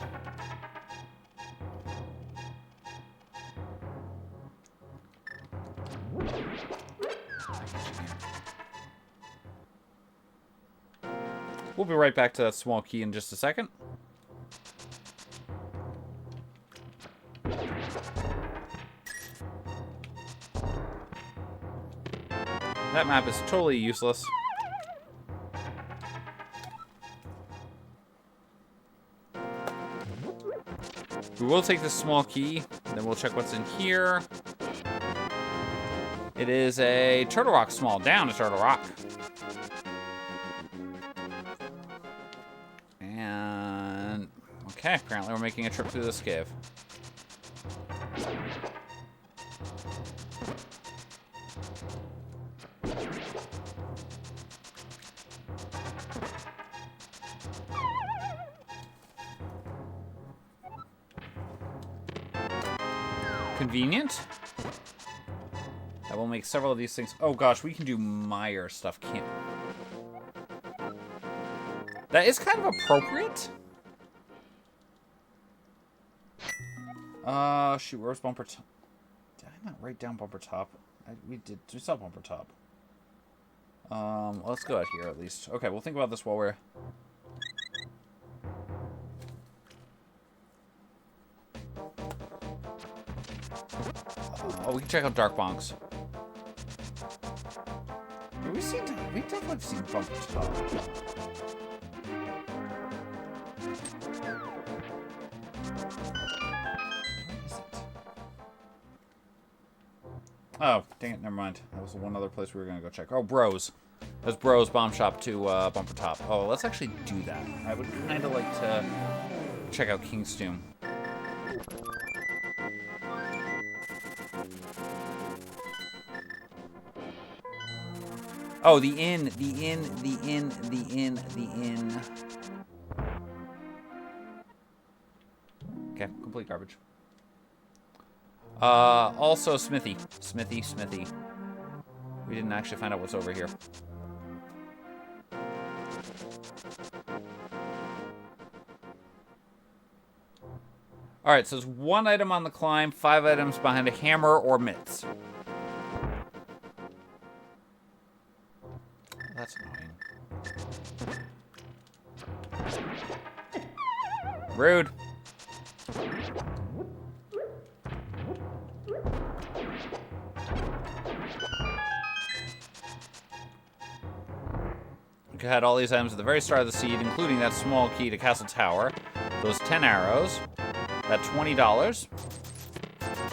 We'll be right back to that small key in just a second. That map is totally useless. We will take this small key, then we'll check what's in here. It is a Turtle Rock small. Down to Turtle Rock. And okay, apparently we're making a trip through this cave. Convenient. That will make several of these things. Oh gosh, we can do Meyer stuff, can't we? That is kind of appropriate. Shoot, where's Bumper Top? Did I not write down Bumper Top? We saw Bumper Top. Let's go out here at least. Okay, we'll think about this while we're... Oh, we can check out Dark Bonks. We definitely have seen Bumper Top. Oh, dang it, never mind. That was the one other place we were gonna go check. Oh, Bros. There's Bros Bomb Shop to Bumper Top. Oh, let's actually do that. I would kind of like to check out King's Tomb. Oh, the inn. Okay, complete garbage. Also Smithy. Smithy. We didn't actually find out what's over here. Alright, so there's one item on the climb, 5 items behind a hammer or mitts. That's annoying. Rude. We had all these items at the very start of the seed, including that small key to Castle Tower, those 10 arrows, that $20,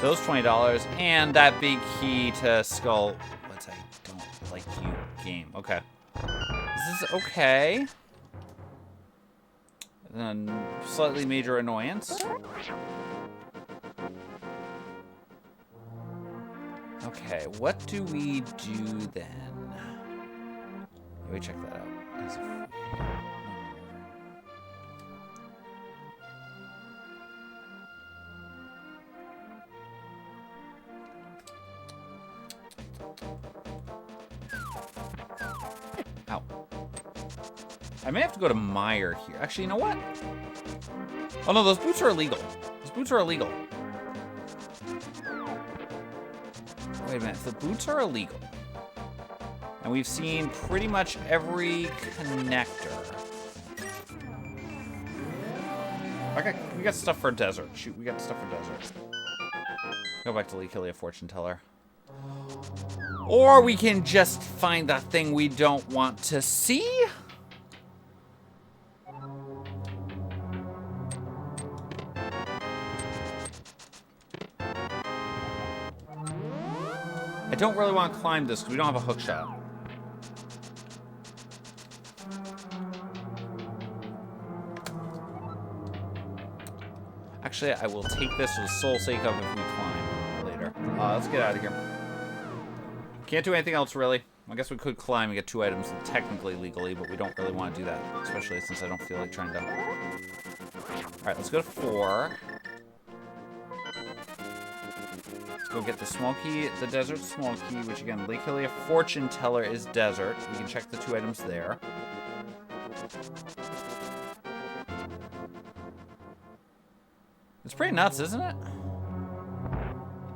those $20, and that big key to Skull. Let's say, don't like you game. Okay. This is okay. Then slightly major annoyance. Okay, what do we do then? Let me check that out. Ow. I may have to go to Meyer here. Actually, you know what? Oh no, those boots are illegal. Those boots are illegal. Wait a minute, if the boots are illegal, and we've seen pretty much every connector. Okay, we got stuff for desert. Shoot, we got stuff for desert. Go back to Leakilia Fortune Teller. Or we can just find that thing we don't want to see. I don't really want to climb this because we don't have a hook shot. Actually, I will take this for the sole sake of if we climb later. Let's get out of here. Can't do anything else, really. I guess we could climb and get 2 items technically legally, but we don't really want to do that, especially since I don't feel like trying to... Alright, let's go to 4. Let's go get the small key, the desert small key, which again, Lake Hylia fortune teller is desert. We can check the 2 items there. It's pretty nuts, isn't it?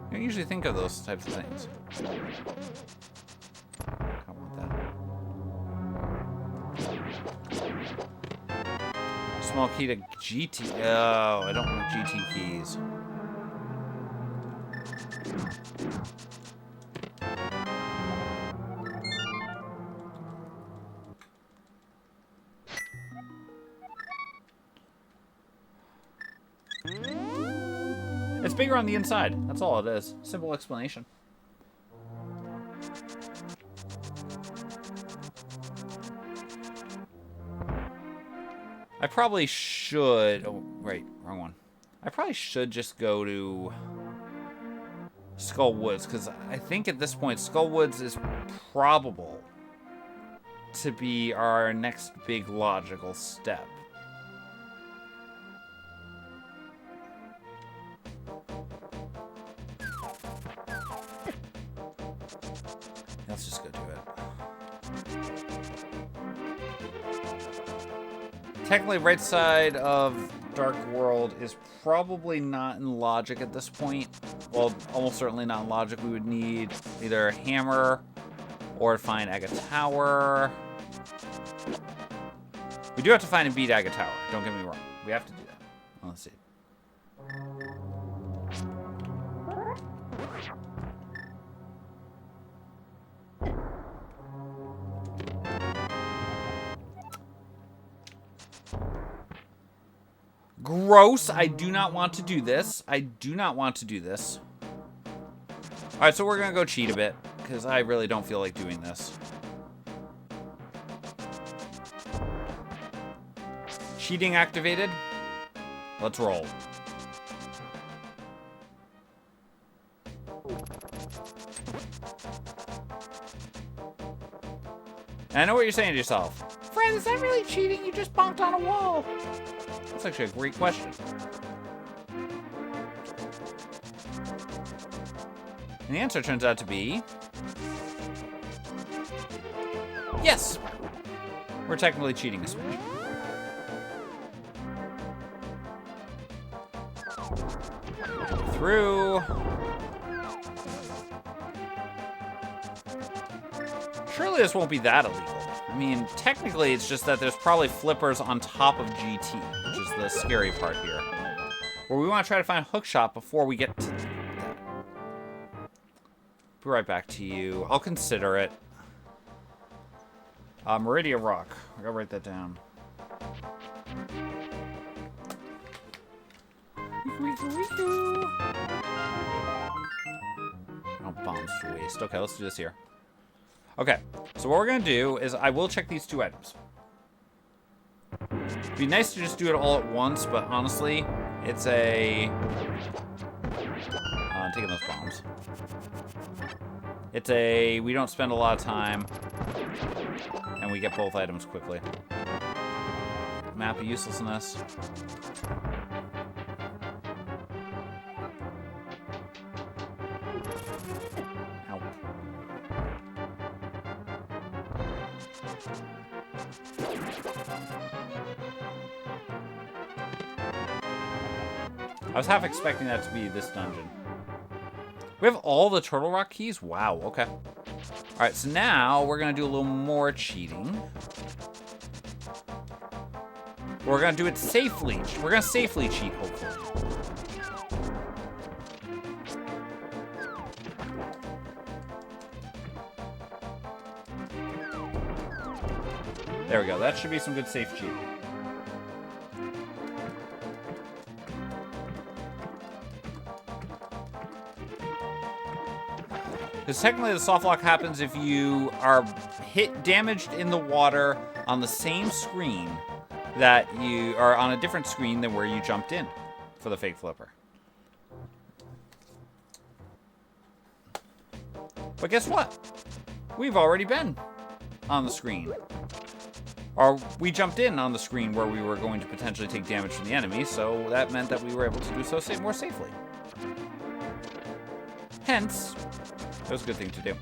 I don't usually think of those types of things. I don't want that. Small key to GT. Oh, I don't want GT keys. It's bigger on the inside. That's all it is. Simple explanation. I probably should... Oh, right. Wrong one. I probably should just go to Skull Woods, because I think at this point, Skull Woods is probable to be our next big logical step. Let's just go do it. Technically, right side of Dark World is probably not in logic at this point. Well, almost certainly not in logic. We would need either a hammer or find Aga Tower. We do have to find and beat Aga Tower. Don't get me wrong. We have to do that. Well, let's see. Gross. I do not want to do this. I do not want to do this. Alright, so we're going to go cheat a bit, because I really don't feel like doing this. Cheating activated. Let's roll. And I know what you're saying to yourself. Fred, is that really cheating? You just bonked on a wall. That's actually a great question. And the answer turns out to be... yes! We're technically cheating a switch. Through. Surely this won't be that illegal. I mean, technically it's just that there's probably flippers on top of GT, which is the scary part here. Where we want to try to find a hook shot before we get to that. Be right back to you. I'll consider it. Meridia Rock. I gotta write that down. Oh, bombs to waste. Okay, let's do this here. Okay, so what we're gonna do is I will check these 2 items. It'd be nice to just do it all at once, but honestly, it's a... I'm taking those bombs. It's a... we don't spend a lot of time, and we get both items quickly. Map of uselessness. Ow. I was half expecting that to be this dungeon. We have all the Turtle Rock keys? Wow, okay. Alright, so now we're going to do a little more cheating. We're going to do it safely. We're going to safely cheat, hopefully. There we go. That should be some good safe cheating. Because technically the soft lock happens if you are damaged in the water on the same screen that you are on a different screen than where you jumped in for the fake flipper. But guess what? We've already been on the screen. Or we jumped in on the screen where we were going to potentially take damage from the enemy, so that meant that we were able to do so more safely. Hence, it was a good thing to do.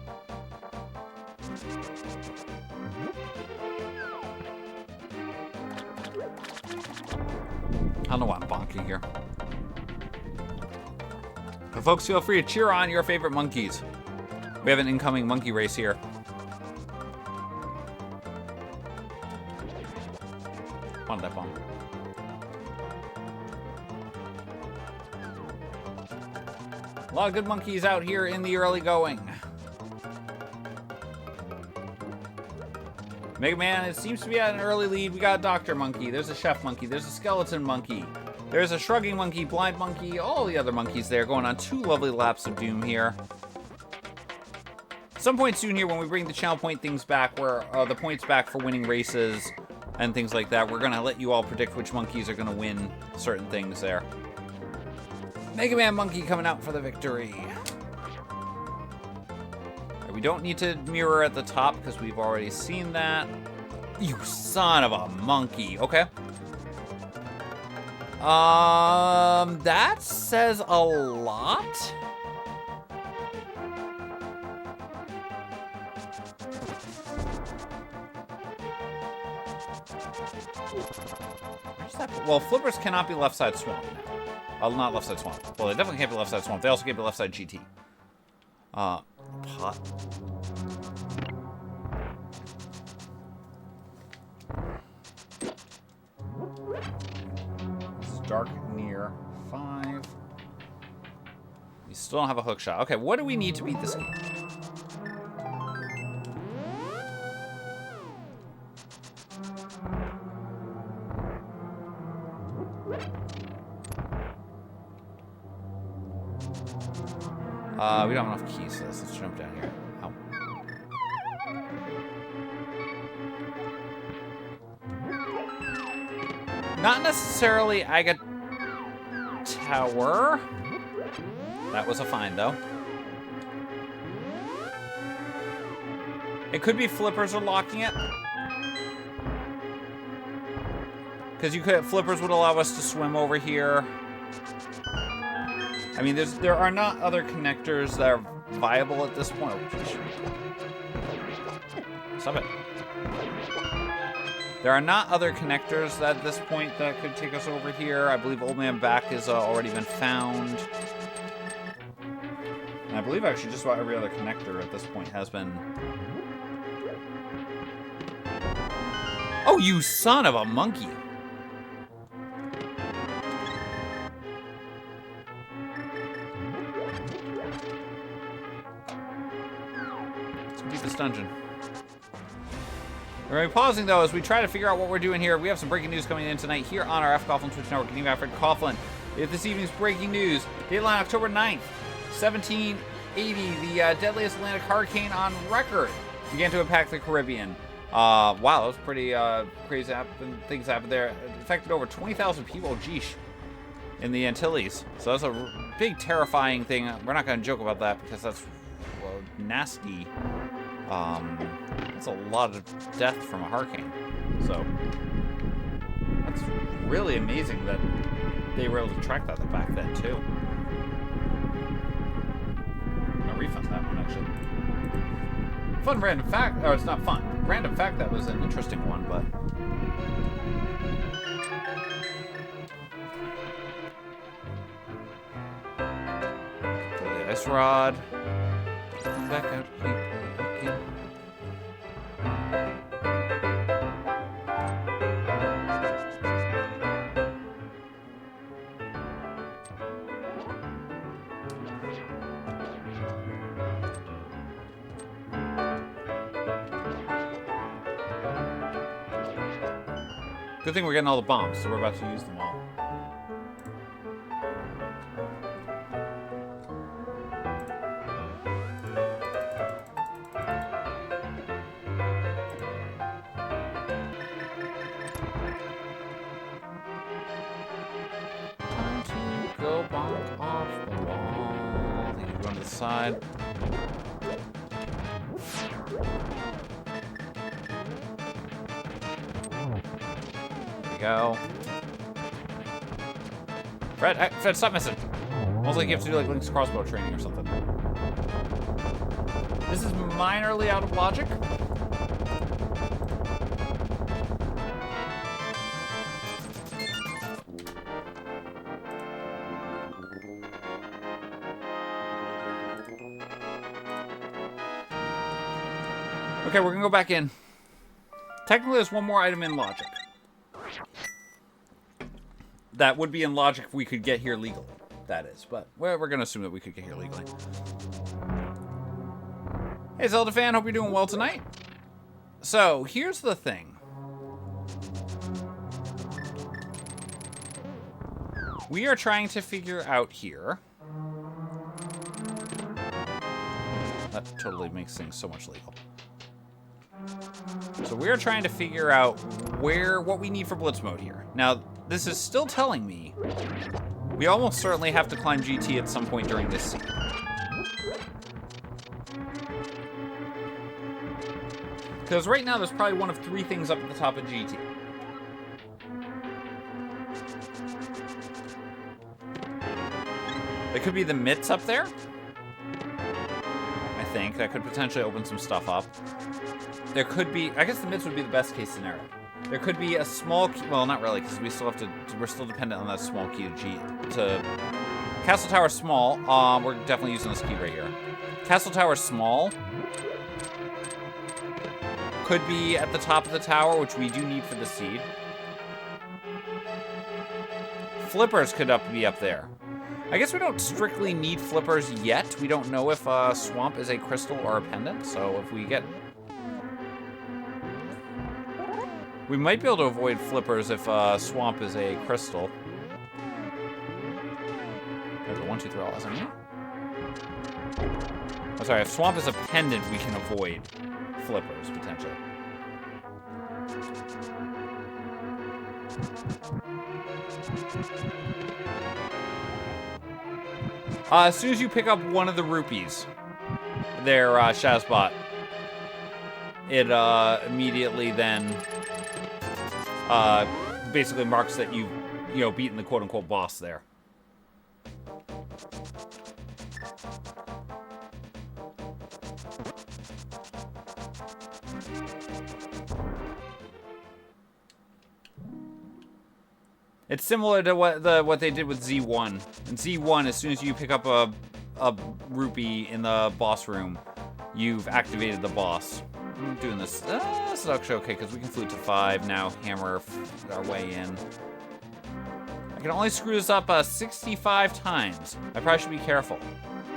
I don't know why I'm bonking here. But folks, feel free to cheer on your favorite monkeys. We have an incoming monkey race here. On that bomb. A lot of good monkeys out here in the early going. Mega Man, it seems to be at an early lead. We got a doctor monkey, there's a chef monkey, there's a skeleton monkey, there's a shrugging monkey, blind monkey, all the other monkeys there going on 2 lovely laps of doom here. Some point soon here when we bring the channel point things back, where the points back for winning races and things like that, we're gonna let you all predict which monkeys are gonna win certain things there. Mega Man monkey coming out for the victory. We don't need to mirror at the top because we've already seen that. You son of a monkey. Okay. That says a lot. Well, flippers cannot be left side swamp now. Not left side swamp. Well, they definitely can't be left side swamp. They also can't be left side GT. Pot. This is dark near 5. We still don't have a hook shot. Okay, what do we need to beat this game? We don't have enough keys for this. Let's jump down here. Ow. Not necessarily Aga Tower. That was a find, though. It could be flippers are locking it. Because flippers would allow us to swim over here. I mean, there are not other connectors that are viable at this point. Stop it. There are not other connectors at this point that could take us over here. I believe Old Man Back has already been found. And I believe actually just about every other connector at this point has been... Oh, you son of a monkey! This dungeon. We're going to be pausing though as we try to figure out what we're doing here. We have some breaking news coming in tonight here on our F. Coughlin Twitch Network. And even Fred Coughlin. If this evening's breaking news, deadline October 9th, 1780, the deadliest Atlantic hurricane on record began to impact the Caribbean. Wow, that was pretty crazy. Things happened there. It affected over 20,000 people, geesh, in the Antilles. So that's a big, terrifying thing. We're not going to joke about that because that's nasty. That's a lot of death from a hurricane. So that's really amazing that they were able to track that back then too. I'll refund that one actually. Fun random fact, or it's not fun. Random fact, that was an interesting one, but the ice rod. Back out here. Good thing we're getting all the bombs, so we're about to use them all. Time to go bomb off the wall. I think you're going to the side. go. Fred, Fred, stop missing. Almost like you have to do like Link's crossbow training or something. This is minorly out of logic. Okay, we're gonna go back in. Technically, there's one more item in logic. That would be in logic if we could get here legally. That is, but we're gonna assume that we could get here legally. Hey, Zelda fan, hope you're doing well tonight. So, here's the thing. We are trying to figure out here. That totally makes things so much legal. So we're trying to figure out what we need for Blitz mode here. Now, this is still telling me we almost certainly have to climb GT at some point during this scene. Because right now there's probably one of 3 things up at the top of GT. It could be the mitts up there. I think that could potentially open some stuff up. There could be, I guess the mitts would be the best case scenario. There could be a small key, well, not really, because we still have to, we're still dependent on that small key to Castle Tower small. We're definitely using this key right here. Castle Tower small could be at the top of the tower, which we do need for the seed. Flippers could be up there. I guess we don't strictly need flippers yet. We don't know if Swamp is a crystal or a pendant, so if we get... We might be able to avoid flippers if Swamp is a crystal. There's a 1, 2, 3, all isn't it? Oh, sorry, if Swamp is a pendant, we can avoid flippers, potentially. As soon as you pick up one of the rupees, there, Shazbot, it immediately then basically marks that you've, beaten the quote-unquote boss there. It's similar to what they did with Z1. In Z1, as soon as you pick up a rupee in the boss room, you've activated the boss. I'm doing this. This is actually okay, because we can flute to 5 now, hammer our way in. I can only screw this up 65 times. I probably should be careful.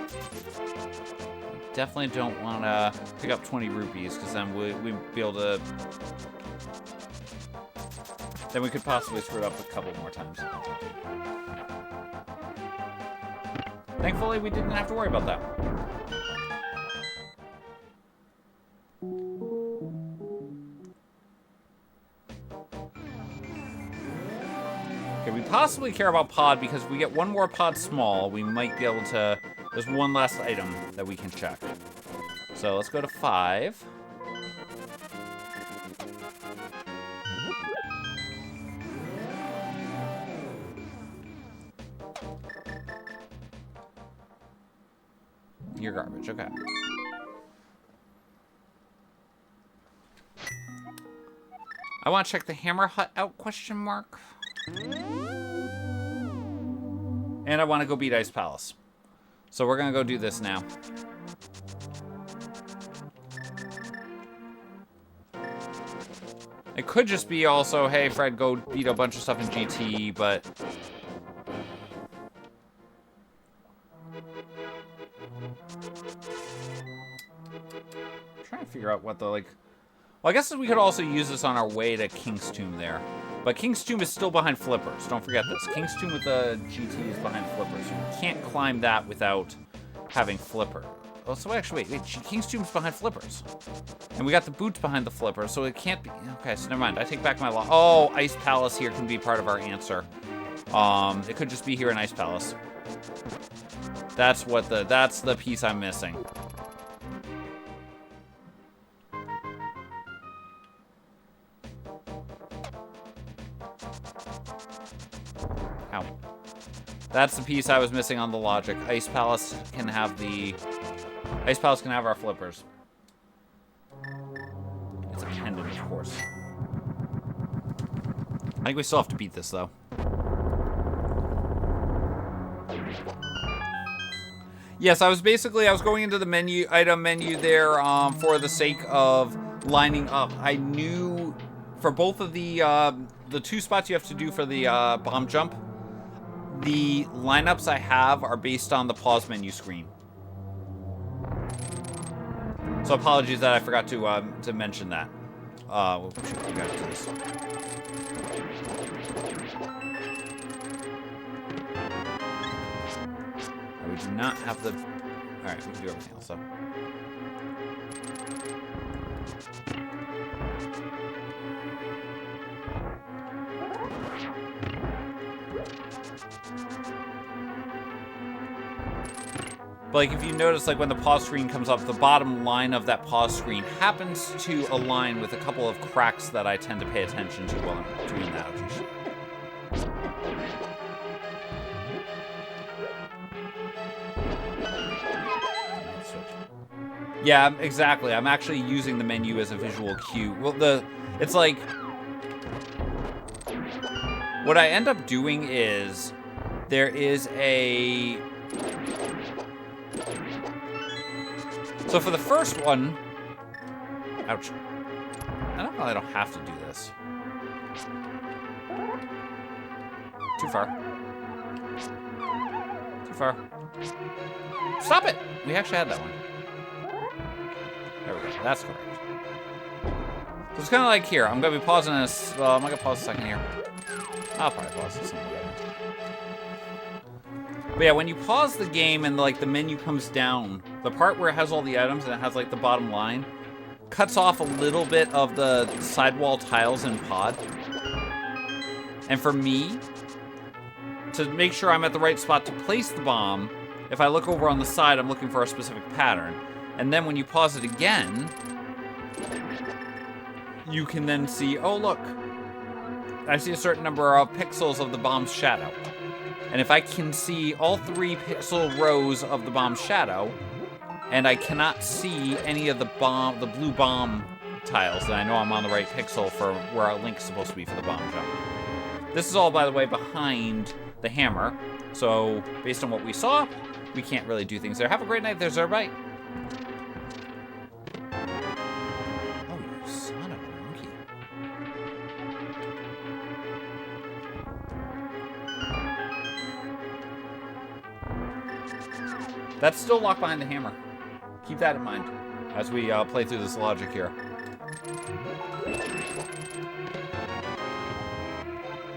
I definitely don't want to pick up 20 rupees, because then we'd be able to... Then we could possibly screw it up a couple more times. Thankfully, we didn't have to worry about that. Okay, we possibly care about pod because if we get one more pod small, we might be able to... There's one last item that we can check. So let's go to 5. You're garbage, okay. I want to check the hammer hut out, question mark. And I want to go beat Ice Palace. So we're going to go do this now. It could just be also, hey, Fred, go beat a bunch of stuff in GT, but... I'm trying to figure out what the, like... Well, I guess we could also use this on our way to King's Tomb there. But King's Tomb is still behind Flippers. Don't forget this. King's Tomb with the GT is behind Flippers. You can't climb that without having Flipper. Oh, so actually, wait. King's Tomb is behind Flippers. And we got the boots behind the Flippers, so it can't be... Okay, so never mind. I take back my law. Oh, Ice Palace here can be part of our answer. It could just be here in Ice Palace. That's the piece I'm missing. Ow. That's the piece I was missing on the logic. Ice Palace can have our flippers. It's a pendant, of course. I think we still have to beat this, though. Yes, I was going into the item menu there for the sake of lining up. I knew for both of the 2 spots you have to do for the bomb jump, the lineups I have are based on the pause menu screen. So apologies that I forgot to mention that. We got to do this. We do not have the... Alright, we can do everything else, though. But, like, if you notice, like, when the pause screen comes up, the bottom line of that pause screen happens to align with a couple of cracks that I tend to pay attention to while I'm doing that. Yeah, exactly. I'm actually using the menu as a visual cue. Well, it's like... What I end up doing is... There is a... So for the first one... Ouch. I don't have to do this. Too far. Too far. Stop it! We actually had that one. There we go. That's correct. So it's kind of like here. I'm going to be pausing this. Well, I'm not going to pause a second here. I'll probably pause this one later. But yeah, when you pause the game and like the menu comes down, the part where it has all the items and it has like the bottom line cuts off a little bit of the sidewall tiles in pod. And for me, to make sure I'm at the right spot to place the bomb, if I look over on the side, I'm looking for a specific pattern. And then when you pause it again, you can then see, oh look, I see a certain number of pixels of the bomb's shadow. And if I can see all 3 pixel rows of the bomb's shadow, and I cannot see any of the blue bomb tiles, then I know I'm on the right pixel for where our link's supposed to be for the bomb jump. This is all, by the way, behind the hammer. So, based on what we saw, we can't really do things there. Have a great night there, Zerbite. Oh, you son of a monkey. That's still locked behind the hammer. Keep that in mind as we play through this logic here.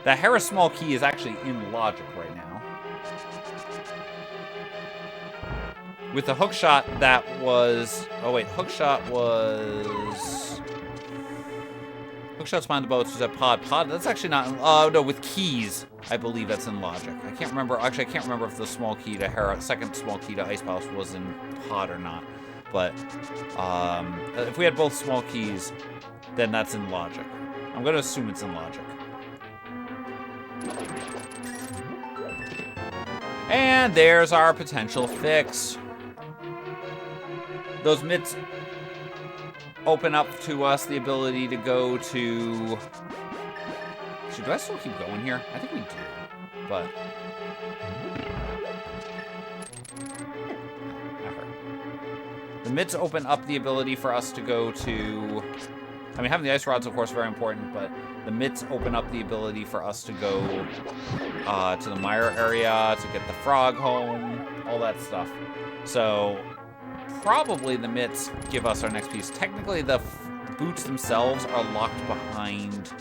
The Harris small key is actually in logic right now. With the hook shot, that was... Oh, wait. Hook shot was... Hook shot's behind the boats. Was that pod? Pod? That's actually not... Oh, no. With keys, I believe that's in logic. I can't remember... Actually, I can't remember if the small key to Hera... Second small key to Ice Palace was in pod or not. But, if we had both small keys, then that's in logic. I'm going to assume it's in logic. And there's our potential fix. Those mitts open up to us the ability to go to... Actually, do I still keep going here? I think we do. But... The mitts open up the ability for us to go to... I mean, having the ice rods, of course, very important, but the mitts open up the ability for us to go to the mire area, to get the frog home, all that stuff. So, probably the mitts give us our next piece. Technically, the boots themselves are locked behind...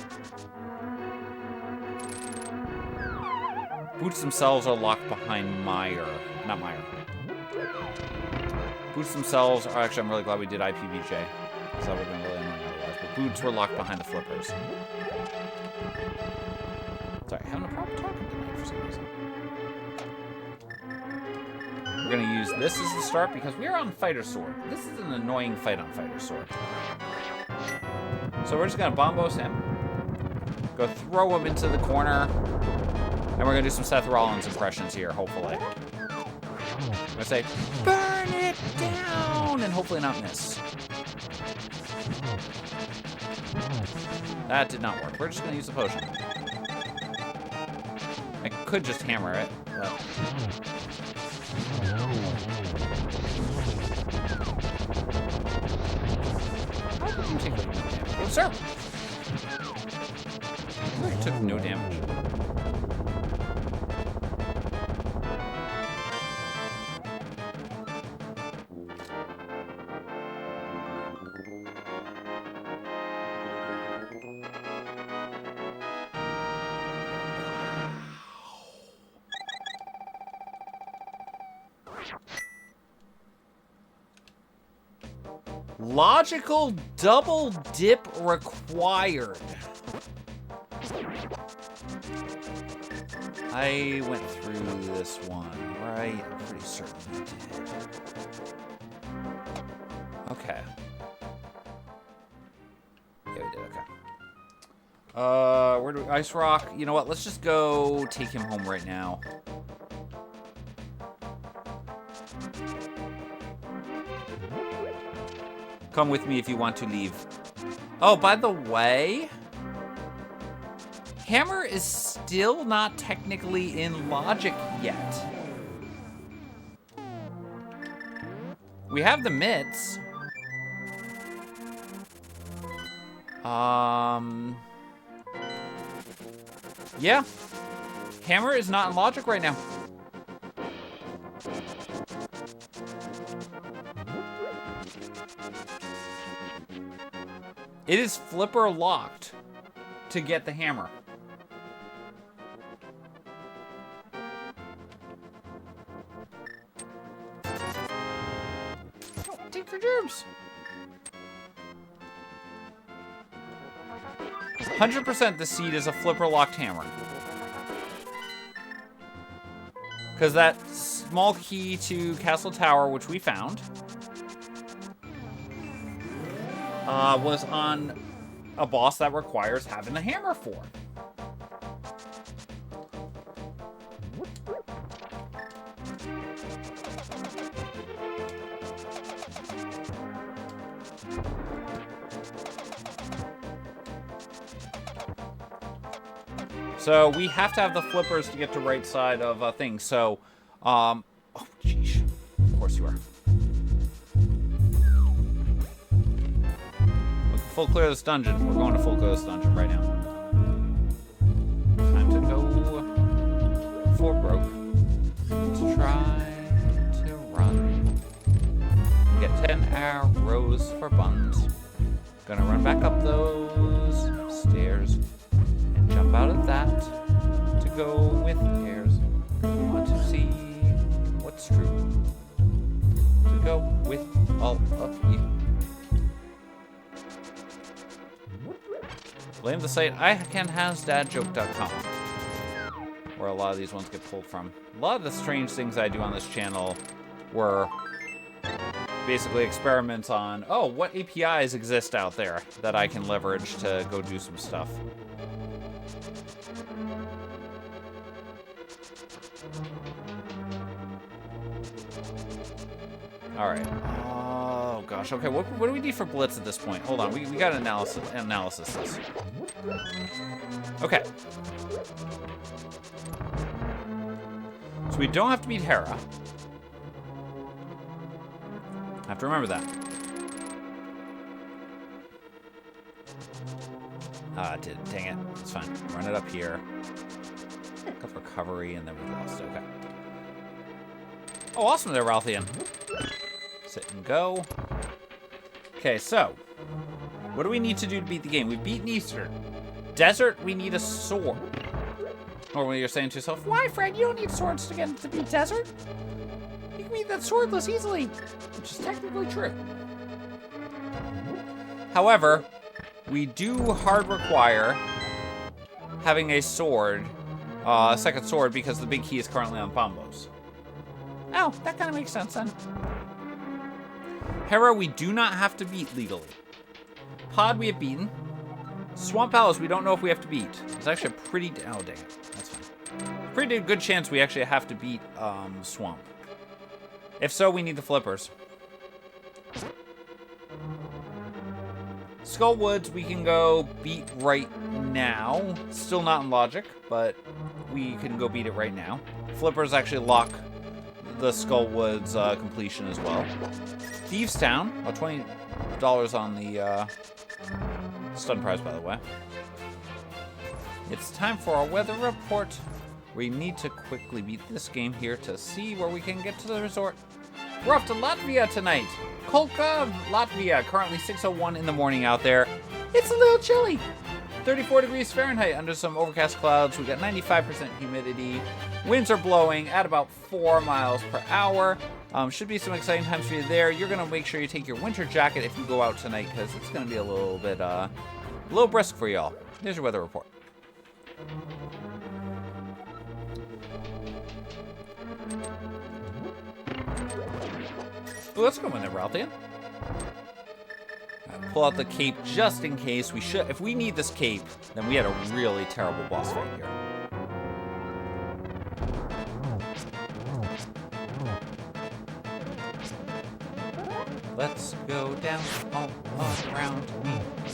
Boots themselves are locked behind mire. Not mire. Boots themselves are... Actually, I'm really glad we did IPVJ. Because that would have been really annoying otherwise. But boots were locked behind the flippers. Sorry, having a problem talking tonight for some reason. We're going to use this as the start because we are on Fighter Sword. This is an annoying fight on Fighter Sword. So we're just going to bombos him. Go throw him into the corner. And we're going to do some Seth Rollins impressions here, hopefully. I'm going to say, burn it down! And hopefully not miss. That did not work. We're just going to use the potion. I could just hammer it, but... Oh, you take no damage. Oh, sir! You took no damage. Logical double dip required. I went through this one, right? I'm pretty certain I did. Okay. Yeah, we did, okay. Where do we... Ice Rock. You know what? Let's just go take him home right now. Come with me if you want to leave. Oh, by the way, Hammer is still not technically in logic yet. We have the mitts. Yeah. Hammer is not in logic right now. It is flipper locked to get the hammer. Oh, take your germs. 100% the seed is a flipper locked hammer. Because that small key to Castle Tower, which we found, was on a boss that requires having the hammer for. So we have to have the flippers to get to right side of things. So, oh, jeez. Of course you are. Full clear this dungeon. We're going to full clear this dungeon right now. Time to go for broke. Let's try to run. Get 10 arrows for buns. Gonna run back up those stairs and jump out of that to go with pairs. Want to see what's true. To go with all of you. Blame the site icanhasdadjoke.com, where a lot of these ones get pulled from. A lot of the strange things I do on this channel were basically experiments on, oh, what APIs exist out there that I can leverage to go do some stuff. All right. Oh, gosh. Okay, what do we need for Blitz at this point? Hold on. We got to analysis this. Okay. So we don't have to beat Hera. I have to remember that. Ah, it did. Dang it. It's fine. Run it up here. Got recovery, and then we lost. Okay. Oh, awesome there, Ralthian. Sit and go. Okay, so what do we need to do to beat the game? We've beaten Eastern. Desert, we need a sword. Or when you're saying to yourself, why, Fred? You don't need swords to get to beat Desert. You can beat that swordless easily, which is technically true. However, we do hard require having a sword, a second sword, because the big key is currently on Bombos. Oh, that kind of makes sense then. Hera, we do not have to beat legally. Pod, we have beaten. Swamp Palace, we don't know if we have to beat. It's actually a pretty... Oh, dang it. That's fine. Pretty good chance we actually have to beat Swamp. If so, we need the flippers. Skull Woods we can go beat right now. Still not in logic, but we can go beat it right now. Flippers actually lock the Skull Woods completion as well. Thieves Town, $20 on the stun prize, by the way. It's time for our weather report. We need to quickly beat this game here to see where we can get to the resort. We're off to Latvia tonight. Kolka, Latvia. Currently 6:01 in the morning out there. It's a little chilly. 34 degrees Fahrenheit under some overcast clouds. We got 95% humidity. Winds are blowing at about 4 miles per hour. Should be some exciting times for you there. You're going to make sure you take your winter jacket if you go out tonight because it's going to be a little bit, a little brisk for y'all. Here's your weather report. Ooh, let's go in there, Ralthian. Pull out the cape just in case. We should. If we need this cape, then we had a really terrible boss fight here. Let's go down all around. We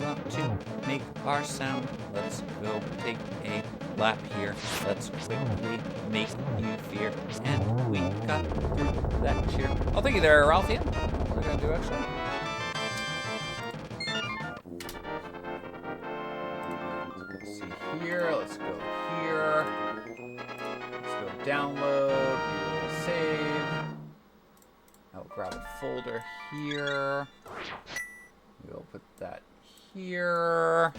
want to make our sound. Let's go take a lap here. Let's quickly make you fear. And we got through that cheer. Oh, thank you there, Ralphian. What are we going to do, actually? Let's see here. Let's go here. Let's go download. Save. I'll grab a folder here. We'll put that here.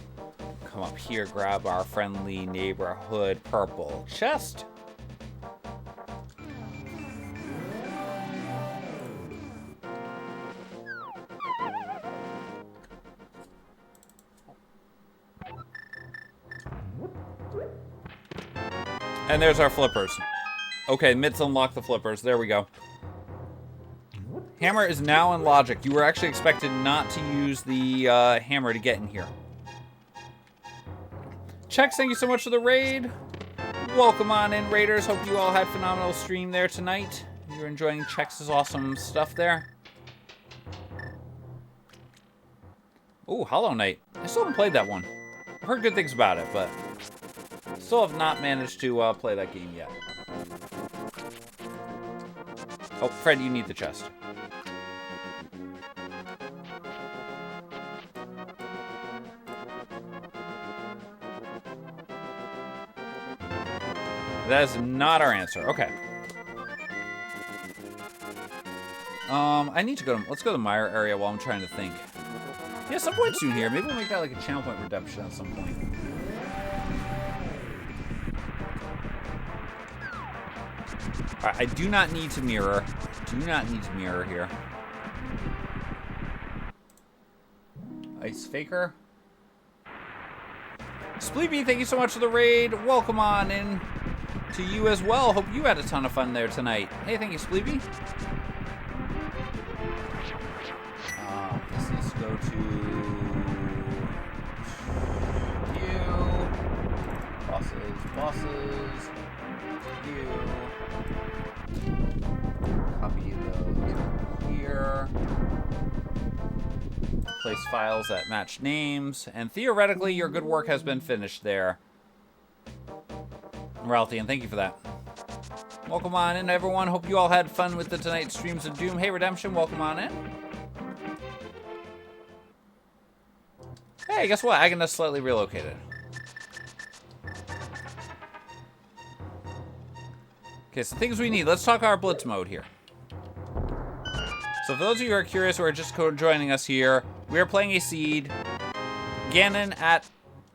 Come up here, grab our friendly neighborhood purple chest. And there's our flippers. Okay, Mitts unlocked the flippers. There we go. Hammer is now in logic. You were actually expected not to use the hammer to get in here. Chex, thank you so much for the raid. Welcome on in, Raiders. Hope you all had a phenomenal stream there tonight. You're enjoying Chex's awesome stuff there. Ooh, Hollow Knight. I still haven't played that one. I've heard good things about it, but still have not managed to play that game yet. Oh, Fred, you need the chest. That is not our answer. Okay. I need to go to... Let's go to the Mire area while I'm trying to think. Yeah, some point soon here. Maybe we'll make that like a channel point redemption at some point. Alright, I do not need to mirror. Do not need to mirror here. Ice Faker. Spleepy, thank you so much for the raid. Welcome on in to you as well. Hope you had a ton of fun there tonight. Hey, thank you, Spleepy. Let's go to you. Bosses. You. Copy those here. Place files that match names. And theoretically, your good work has been finished there. Ralthian, thank you for that. Welcome on in, everyone. Hope you all had fun with the tonight's streams of Doom. Hey, Redemption, welcome on in. Hey, guess what? I can just slightly relocate it. Okay, so things we need. Let's talk our Blitz mode here. So for those of you who are curious who are just joining us here, we are playing a seed. Ganon at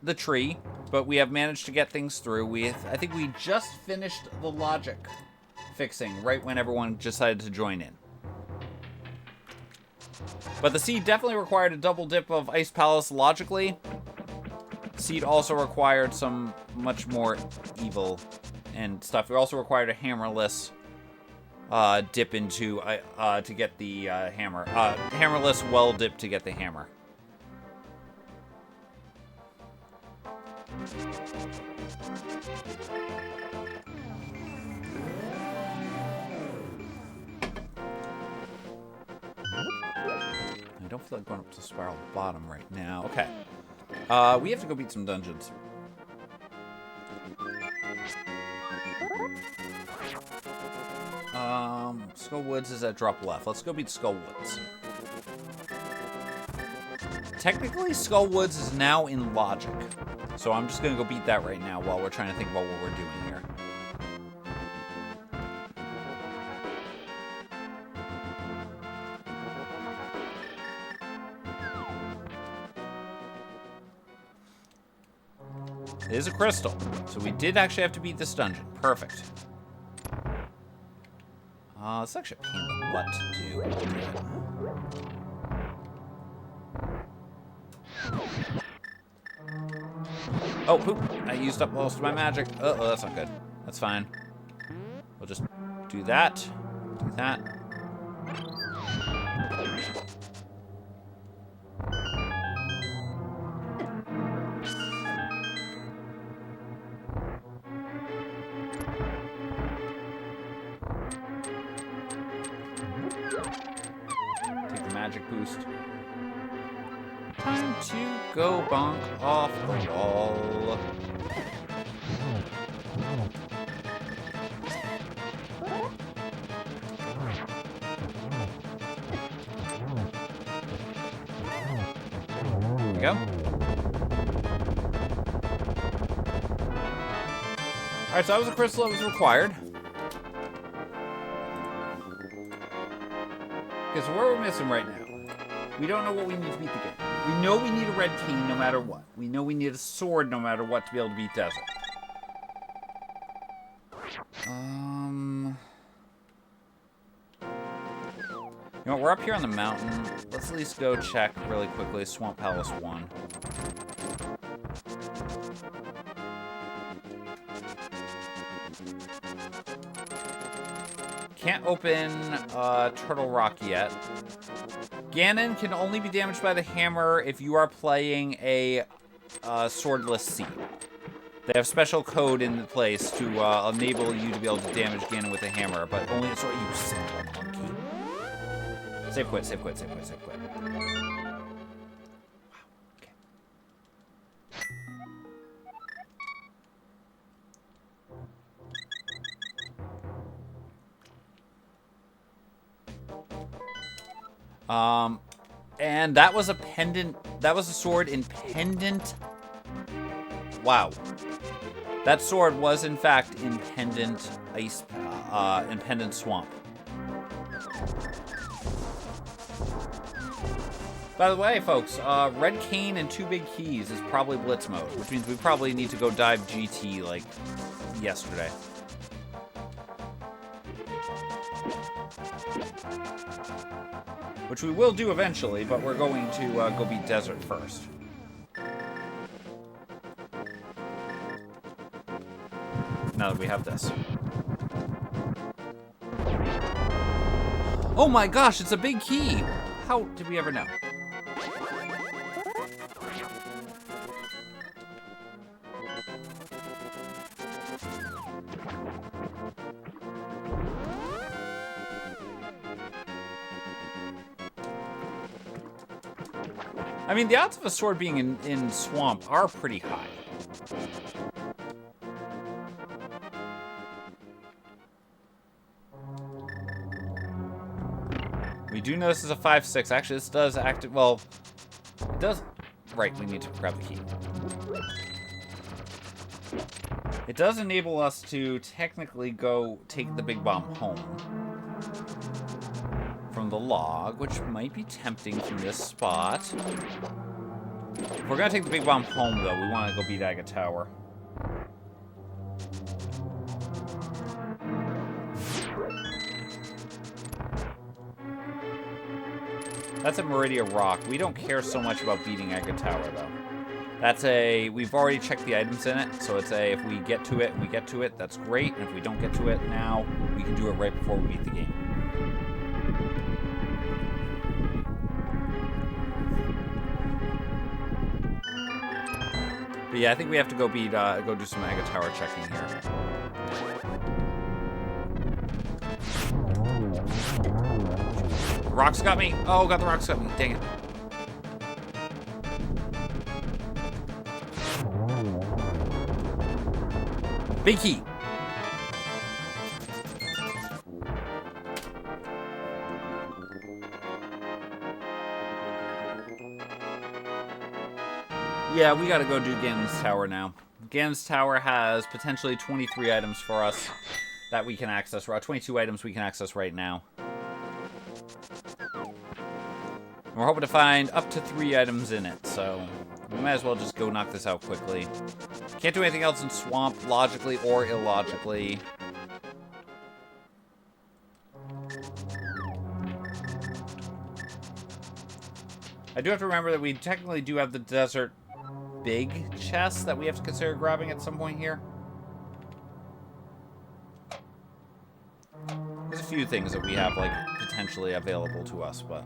the tree. But we have managed to get things through. I think we just finished the logic fixing right when everyone decided to join in. But the seed definitely required a double dip of Ice Palace logically. Seed also required some much more evil and stuff. We also required a hammerless dip into to get the hammer. Hammerless well dip to get the hammer. don't feel like going up to Spiral Bottom right now. Okay. We have to go beat some dungeons. Skull Woods is at drop left. Let's go beat Skull Woods. Technically, Skull Woods is now in logic. So I'm just going to go beat that right now while we're trying to think about what we're doing here. It is a crystal. So we did actually have to beat this dungeon. Perfect. It's actually a pain in the butt to do. Oh, poop. I used up most of my magic. Uh-oh, that's not good. That's fine. We'll just do that. Do that. Take the magic boost. Time to go bonk off the wall. There we go. Alright, so that was a crystal that was required. Okay, so where are we missing right now? We don't know what we need to beat the game. We know we need a red cane no matter what. We know we need a sword no matter what to be able to beat Desert. You know what, we're up here on the mountain. Let's at least go check really quickly. Swamp Palace 1. Can't open Turtle Rock yet. Ganon can only be damaged by the hammer if you are playing a swordless seed. They have special code in place to enable you to be able to damage Ganon with a hammer, but only a sword. You simple monkey. Save quit, save quit, save quit, save quit. Wow, okay. And that was a pendant. That was a sword in Pendant. Wow. That sword was, in fact, in Pendant Ice, in Pendant Swamp. By the way, folks, Red Cane and 2 big keys is probably Blitz mode, which means we probably need to go dive GT, like, yesterday. Which we will do eventually, but we're going to go beat Desert first. Now that we have this. Oh my gosh, it's a big key! How did we ever know? I mean, the odds of a sword being in Swamp are pretty high. We do know this is a 5/6. Actually, this does active. Well, it does. Right, we need to grab the key. It does enable us to technically go take the big bomb home from the log, which might be tempting from this spot. If we're gonna take the big bomb home, though, we want to go beat Aga Tower. That's a Meridia Rock. We don't care so much about beating Aga Tower, though. That's a... We've already checked the items in it, so it's a... If we get to it and we get to it, that's great. And if we don't get to it now, we can do it right before we beat the game. But yeah, I think we have to go beat... go do some Aga Tower checking here. The rocks got me. Oh, God, the rocks got me. Dang it. Big key. Yeah, we gotta go do Ganon's Tower now. Ganon's Tower has potentially 23 items for us that we can access. 22 items we can access right now. And we're hoping to find up to 3 items in it, so we might as well just go knock this out quickly. Can't do anything else in Swamp, logically or illogically. I do have to remember that we technically do have the desert big chest that we have to consider grabbing at some point here. There's a few things that we have, like, potentially available to us, but...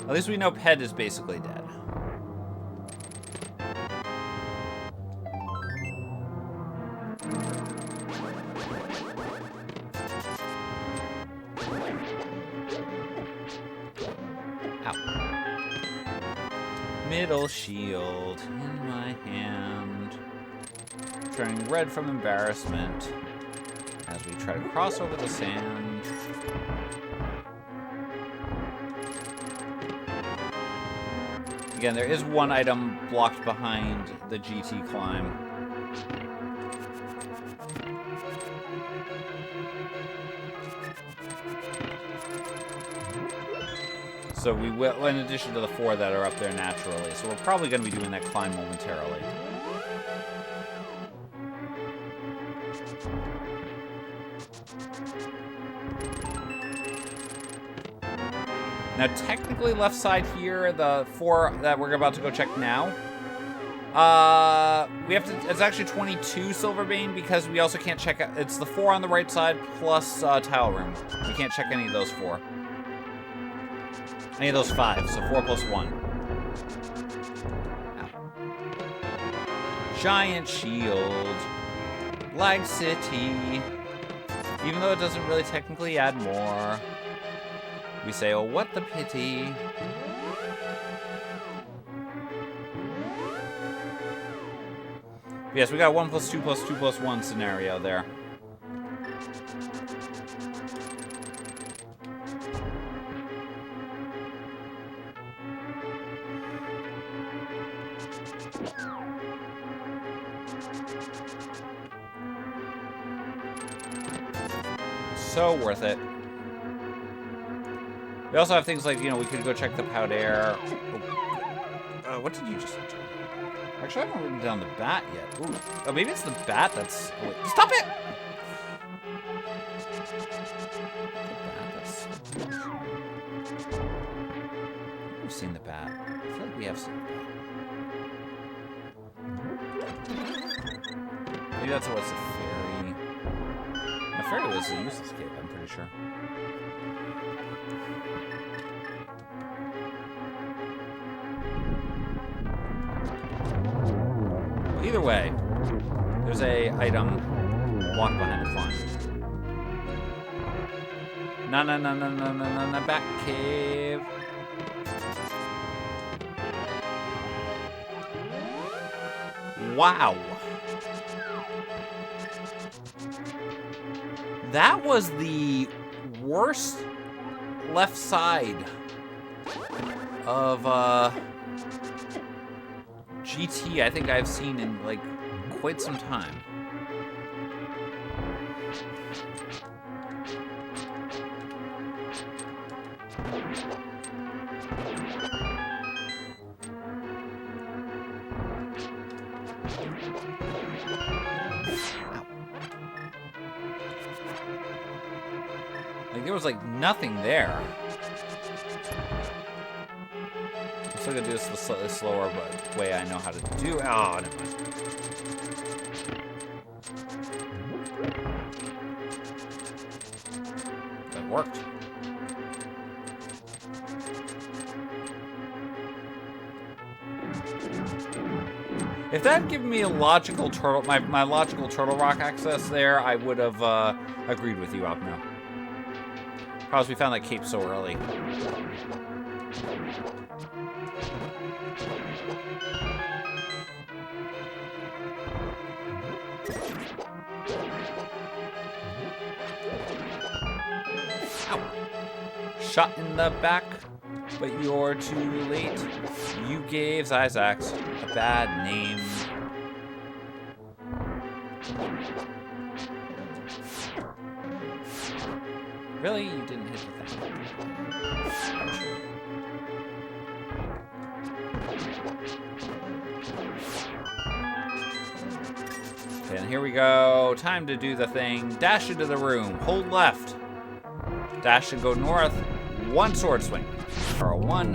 At least we know Ped is basically dead. Middle shield in my hand, turning red from embarrassment as we try to cross over the sand. Again, there is one item blocked behind the GT climb. So we will, in addition to the 4 that are up there naturally. So we're probably going to be doing that climb momentarily. Now, technically, left side here, the 4 that we're about to go check now, we have to, it's actually 22 Silverbane because we also can't check, it's the 4 on the right side plus Tile Room. We can't check any of those 4. Any of those 5, so 4 plus 1. Ow. Giant shield. Lag City. Even though it doesn't really technically add more. We say, oh, what the pity. Yes, we got 1 plus 2 plus 2 plus 1 scenario there. So worth it. We also have things like, you know, we could go check the Powder. Oh. What did you just do? Actually, I haven't written down the bat yet. Ooh. Oh, maybe it's the bat that's... Oh, wait. Stop it! We've seen the bat. I feel like we have seen the bat. Maybe that's what's a fairy. The fairy was a useless cape, I'm pretty sure. Either way, there's a item blocked behind the climb. Na back cave. Wow. That was the worst left side of GT I think I've seen in like quite some time. Like there was like nothing there. I'm still gonna do this the slightly slower but way I know how to do it. Oh, never mind. That worked. If that had given me a logical turtle, my logical turtle rock access there, I would have agreed with you, Opno. Because we found that cape so early. shot in the back, but you're too late. You gave Zyzax a bad name. Really? You didn't hit the thing. Okay, and here we go. Time to do the thing. Dash into the room. Hold left. Dash and go north. One sword swing. Or 1,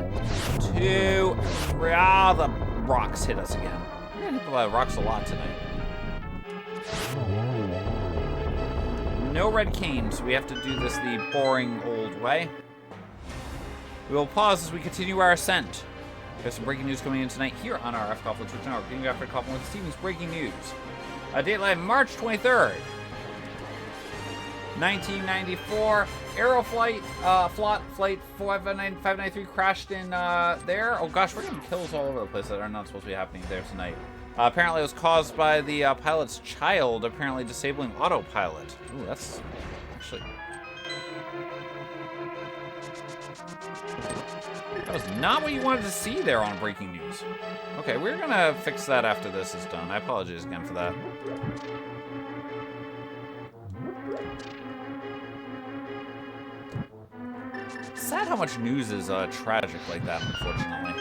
2, 3. Ah, the rocks hit us again. We're gonna hit the rocks a lot tonight. No red cane, so we have to do this the boring old way. We will pause as we continue our ascent. We have some breaking news coming in tonight here on our F-Coffin Twitch Network. Getting after Coffin with Stevens breaking news. Date live March 23rd, 1994. Aeroflight, flight 593 crashed in there. Oh gosh, we're getting kills all over the place that are not supposed to be happening there tonight. Apparently it was caused by the pilot's child, apparently disabling autopilot. Ooh, that's actually... That was not what you wanted to see there on breaking news. Okay, we're gonna fix that after this is done. I apologize again for that. Sad how much news is tragic like that, unfortunately.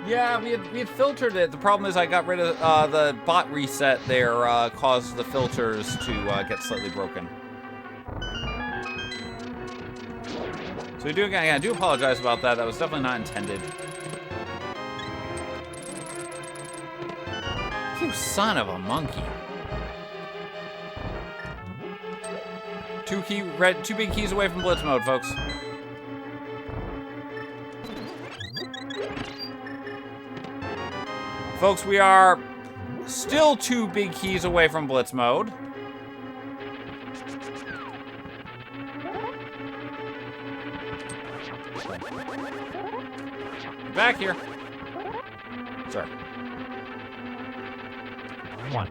Yeah, we had filtered it. The problem is I got rid of the bot reset there caused the filters to get slightly broken. So I do apologize about that. That was definitely not intended. You son of a monkey. Two big keys away from blitz mode, folks. Folks, we are still 2 big keys away from blitz mode. Back here. Sorry. 1.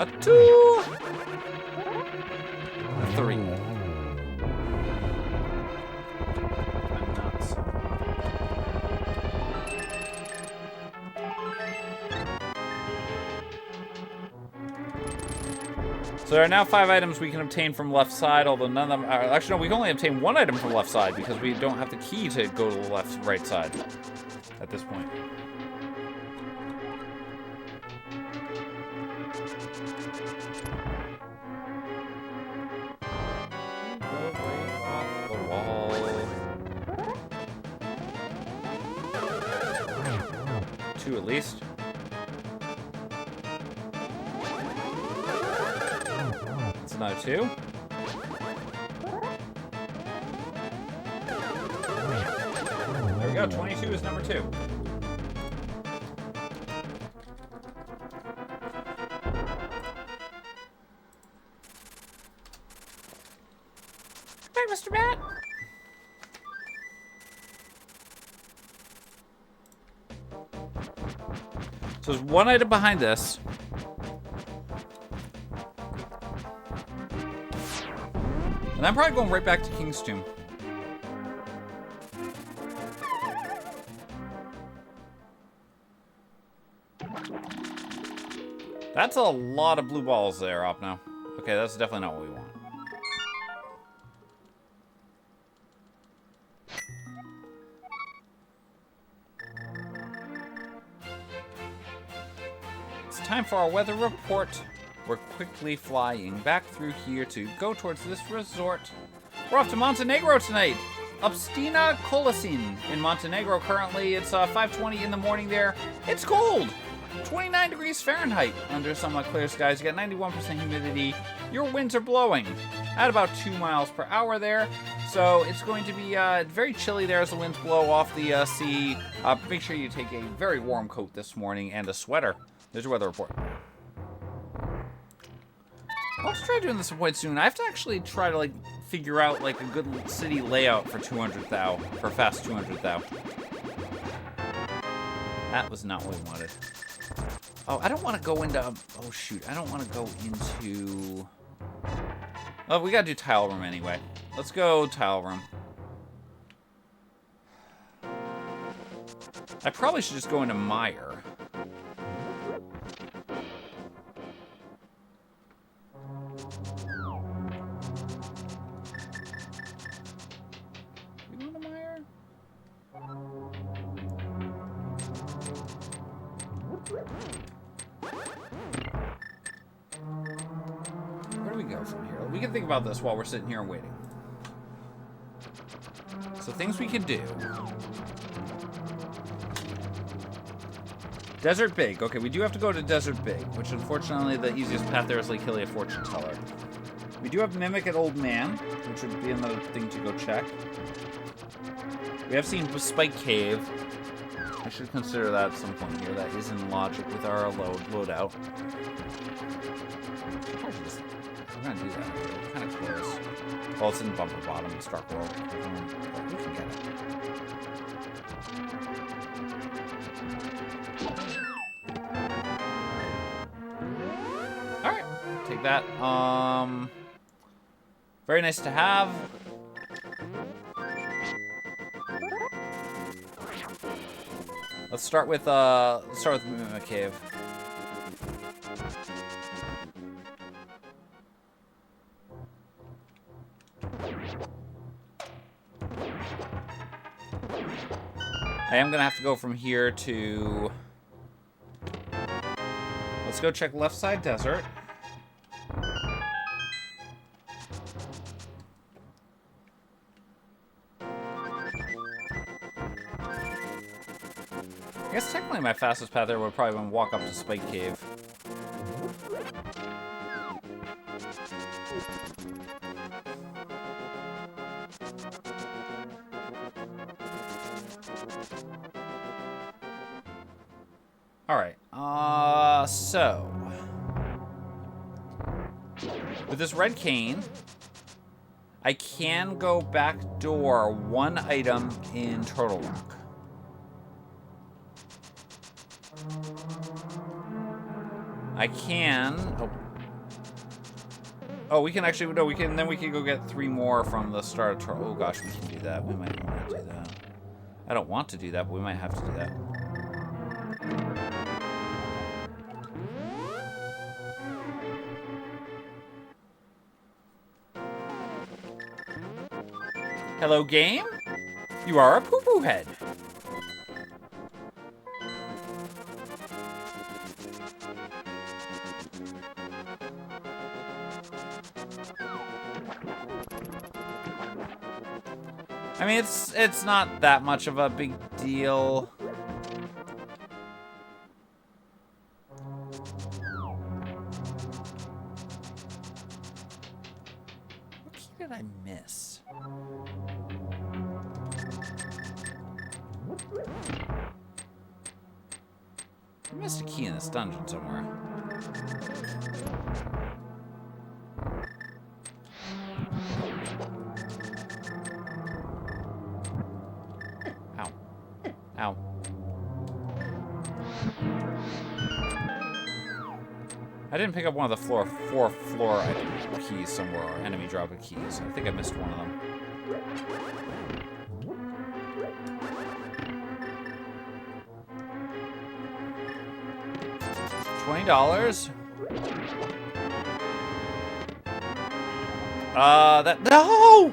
A 2. A 3. I'm nuts. So there are now 5 items we can obtain from left side, although none of them are... Actually, no, we can only obtain 1 item from left side because we don't have the key to go to the right side at this point. Off the wall. 2 at least. Another 2. There we go. 22 is number 2. Hey, Mr. Bat. So there's 1 item behind this. And I'm probably going right back to King's Tomb. That's a lot of blue balls there, Opno. Okay, that's definitely not what we want. It's time for our weather report. We're quickly flying back through here to go towards this resort. We're off to Montenegro tonight. Obstina Kolasin in Montenegro currently. It's 5:20 in the morning there. It's cold. 29 degrees Fahrenheit under some clear skies. You got 91% humidity. Your winds are blowing at about 2 miles per hour there. So it's going to be very chilly there as the winds blow off the sea. Make sure you take a very warm coat this morning and a sweater. There's your weather report. I'll have to try doing this some point soon. I have to actually try to figure out a good city layout for 200 thou, for fast 200 thou. That was not what we wanted. Oh, I don't want to go into... Oh, shoot. I don't want to go into... Oh, we gotta do tile room anyway. Let's go tile room. I probably should just go into mire. We go into mire? Where do we go from here? We can think about this while we're sitting here and waiting. So things we can do. Desert Big. Okay, we do have to go to Desert Big, which unfortunately the easiest path there is Lake Hilly, a fortune teller. We do have Mimic at Old Man, which would be another thing to go check. We have seen Spike Cave. I should consider that at some point here. That is in logic with our loadout. We're gonna do that. We're kind of close. Well, it's in Bumper Bottom, it's Dark World. We can get it. Alright, take that. Very nice to have. Let's start with Mimic Cave. I am gonna have to go from here to... Let's go check left side desert. I guess technically my fastest path there would probably walk up to Spike Cave. Alright, so... with this red cane, I can go back door one item in Turtle Rock. I can... Oh, we can actually... No, we can... Then we can go get 3 more from the start of Turtle... Oh, gosh, we can do that. We might want to do that. I don't want to do that, but we might have to do that. Hello, game? You are a poo-poo head. I mean, it's not that much of a big deal. What key did I miss? I missed a key in this dungeon somewhere. Ow. Ow. I didn't pick up one of the 4 floor keys somewhere, or enemy dropping keys. I think I missed one of them. $20. That... No!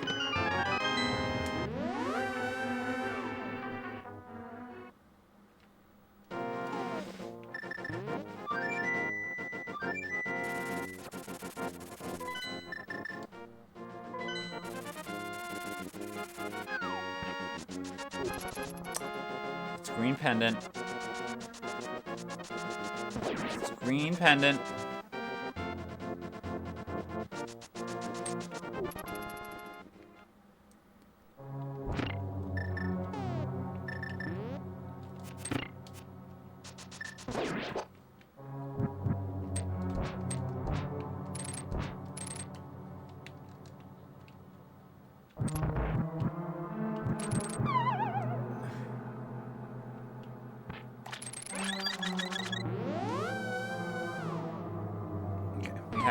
It's a green pendant. It's a green pendant.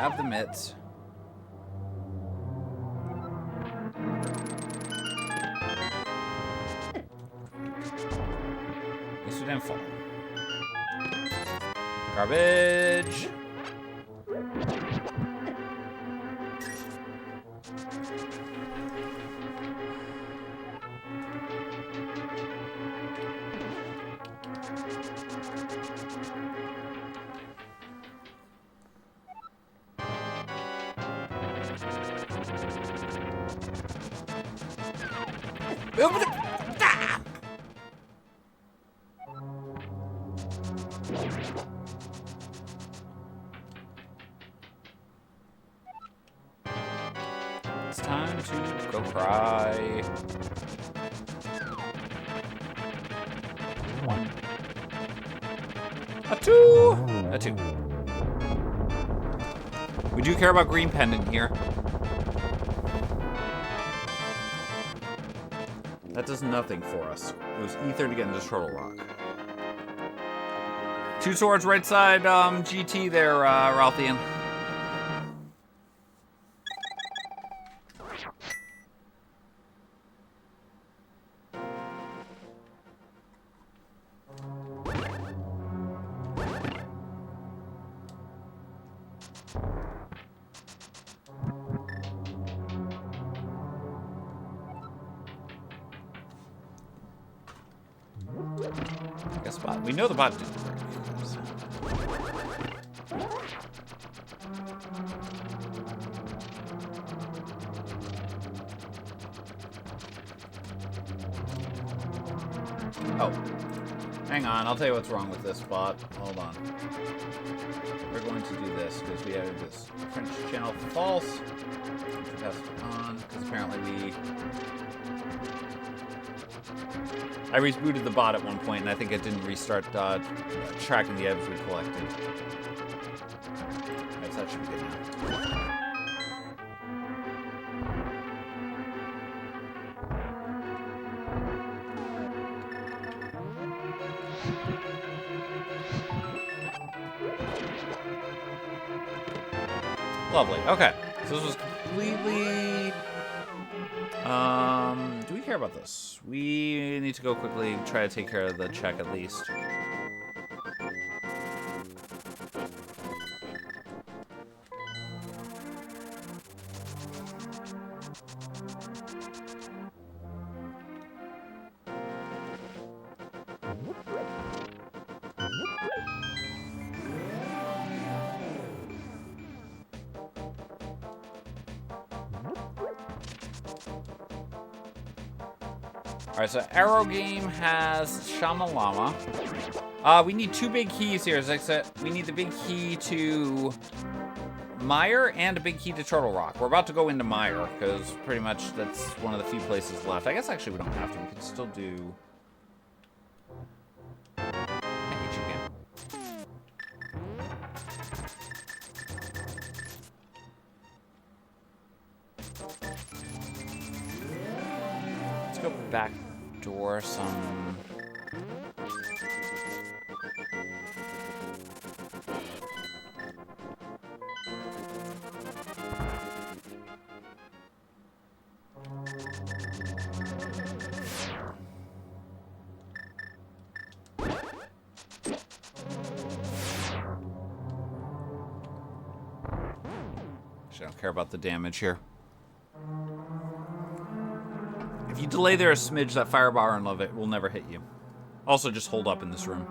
have the mitts. At least we didn't fall. Garbage. It's time to go cry. 1. A 2. A 2. We do care about green pendant here. That does nothing for us. It was ether to get into Turtle Rock. 2 swords right side, GT there, Ralphian. Guess bot. We know the bot didn't break. Oh. Hang on, I'll tell you what's wrong with this bot. Hold on. We're going to do this because we added this French channel false. Pass it on because apparently I rebooted the bot at one point, and I think it didn't restart tracking the items we collected. Right, so that should be good now. Lovely. Okay. So this was completely... do we care about this? We need to go quickly try to take care of the check at least. Alright, so Arrow Game has Shamalama. We need 2 big keys here. As I said, we need the big key to Mire and a big key to Turtle Rock. We're about to go into Mire, because pretty much that's one of the few places left. I guess actually we don't have to. We can still do... I hate you again. Let's go back door some... I don't care about the damage here. If you delay there a smidge, that firebar and love it will never hit you. Also, just hold up in this room.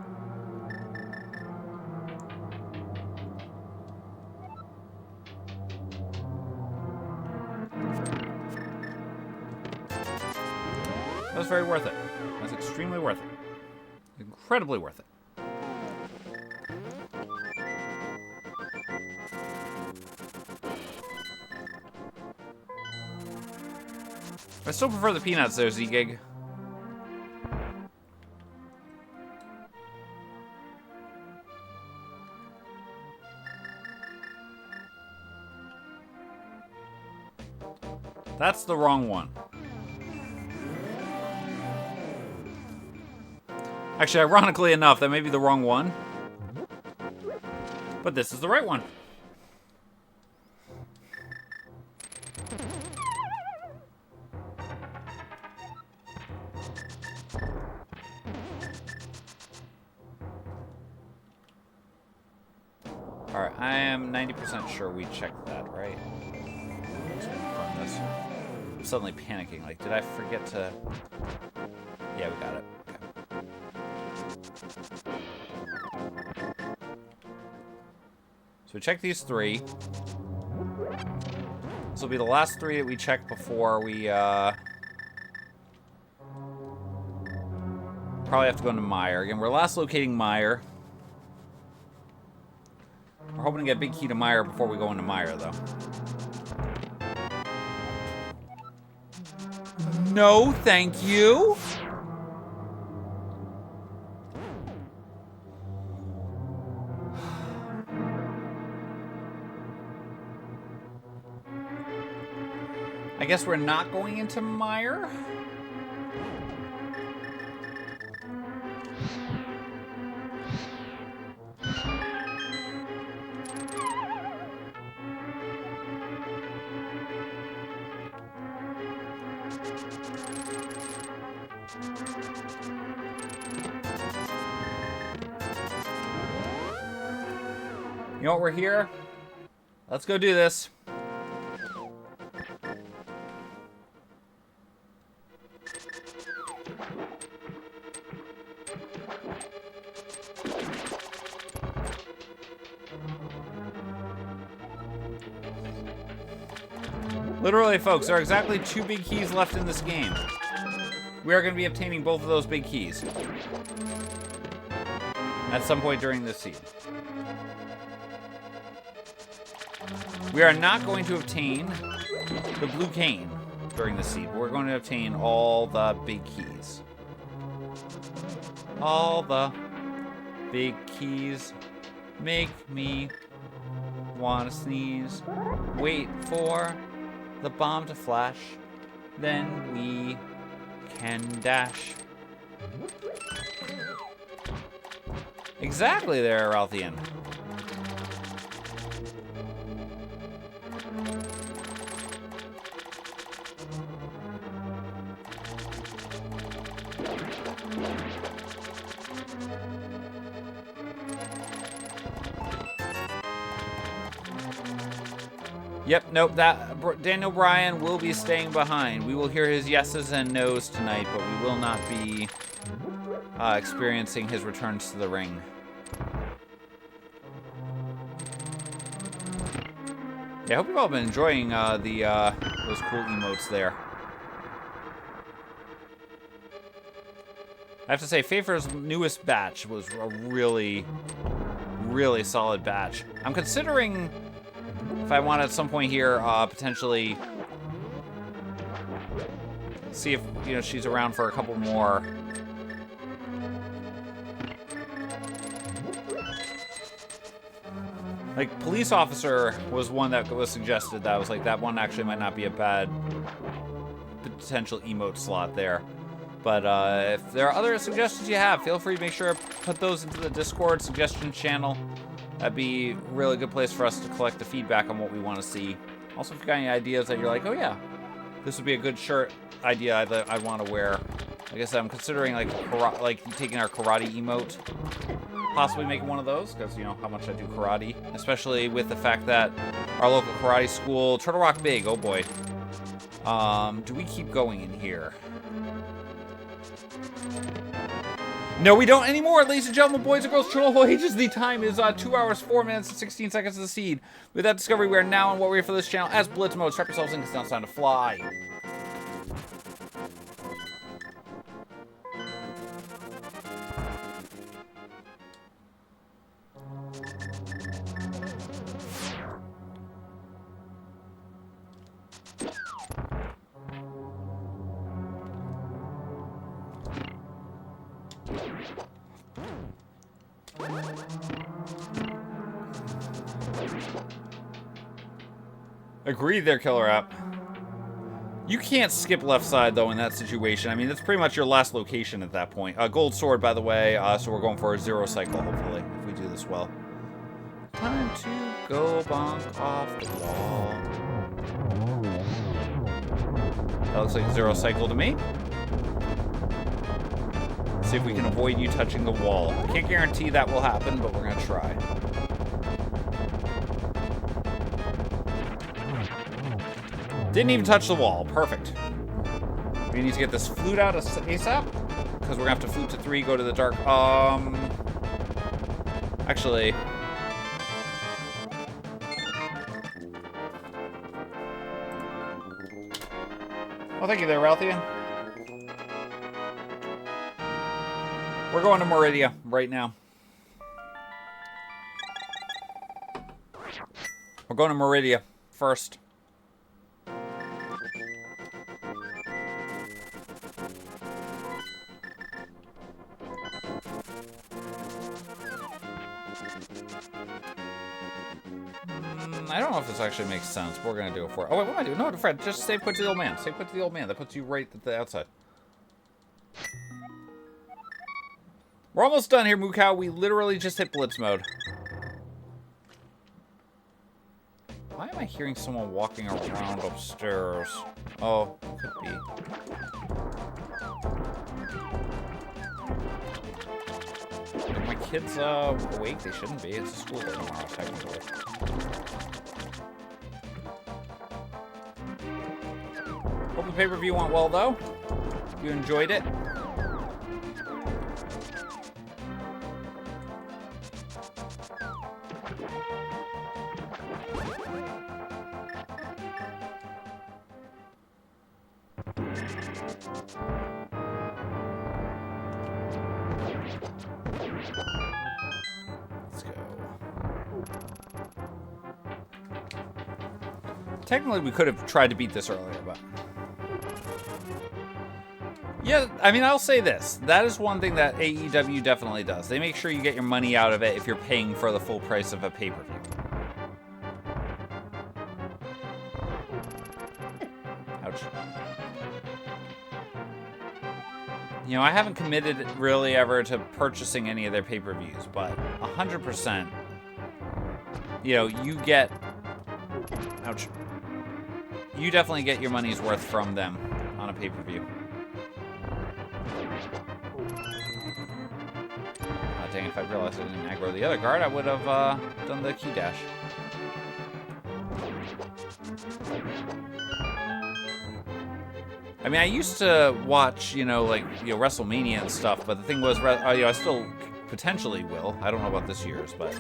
That was very worth it. That was extremely worth it. Incredibly worth it. I still prefer the peanuts there, Z-Gig. That's the wrong one. Actually, ironically enough, that may be the wrong one. But this is the right one. Alright, I am 90% sure we checked that, right? Let's confirm this. I'm suddenly panicking. Like, did I forget to... Yeah, we got it. Okay. So we checked these 3. This will be the last 3 that we check before we, probably have to go into Meyer. Again, we're last locating Meyer. We're hoping to get a big key to Meyer before we go into Meyer, though. No, thank you. I guess we're not going into Meyer. You know what, we're here. Let's go do this. Literally, folks, there are exactly 2 big keys left in this game. We are going to be obtaining both of those big keys at some point during this seed. We are not going to obtain the blue cane during the seed. We're going to obtain all the big keys. All the big keys make me want to sneeze. Wait for the bomb to flash, then we can dash. Exactly there, Ralthian. Yep, nope, that Daniel Bryan will be staying behind. We will hear his yeses and nos tonight, but we will not be experiencing his returns to the ring. Yeah, I hope you've all been enjoying those cool emotes there. I have to say, Fafer's newest batch was a really, really solid batch. I'm considering if I want at some point here, potentially see if, you know, she's around for a couple more. Like, police officer was one that was suggested that I was like, that one actually might not be a bad potential emote slot there. But if there are other suggestions you have, feel free to make sure to put those into the Discord suggestion channel. That'd be a really good place for us to collect the feedback on what we want to see. Also, if you got any ideas that you're like, oh yeah, this would be a good shirt idea that I want to wear. Like I said, I'm considering like taking our karate emote, possibly making one of those, because you know how much I do karate, especially with the fact that our local karate school, Turtle Rock Big, oh boy. Do we keep going in here? No, we don't anymore, ladies and gentlemen, boys and girls, children of all ages. The time is 2 hours, 4 minutes, and 16 seconds of the seed. With that discovery, we are now in what we're for this channel as Blitz Mode. Strap yourselves in, because now it's time to fly. Agreed there, Killer App. You can't skip left side, though, in that situation. I mean, that's pretty much your last location at that point. Gold sword, by the way, so we're going for a 0 cycle, hopefully, if we do this well. Time to go bonk off the wall. That looks like a 0 cycle to me. See if we can avoid you touching the wall. Can't guarantee that will happen, but we're going to try. Didn't even touch the wall. Perfect. We need to get this flute out ASAP. Because we're going to have to flute to 3, go to the dark. Actually... Oh, thank you there, Ralphia. We're going to Meridia right now. We're going to Meridia first. I don't know if this actually makes sense, but we're going to do it for it. Oh, wait, what am I doing? No, Fred, just save put to the old man. Save put to the old man. That puts you right at the outside. We're almost done here, Mookow. We literally just hit Blitz mode. Why am I hearing someone walking around upstairs? Oh, could be. Are my kids awake? They shouldn't be. It's a school day tomorrow, technically. Hope the pay-per-view went well, though. You enjoyed it. Let's go. Technically, we could have tried to beat this earlier, but... Yeah, I mean, I'll say this. That is one thing that AEW definitely does. They make sure you get your money out of it if you're paying for the full price of a pay-per-view. Ouch. You know, I haven't committed really ever to purchasing any of their pay-per-views, but 100%, you know, you get... Ouch. You definitely get your money's worth from them on a pay-per-view. Dang, if I realized I didn't aggro the other guard, I would have done the key dash. I mean, I used to watch, you know, like, you know, WrestleMania and stuff, but the thing was, you know, I still potentially will. I don't know about this year's, but...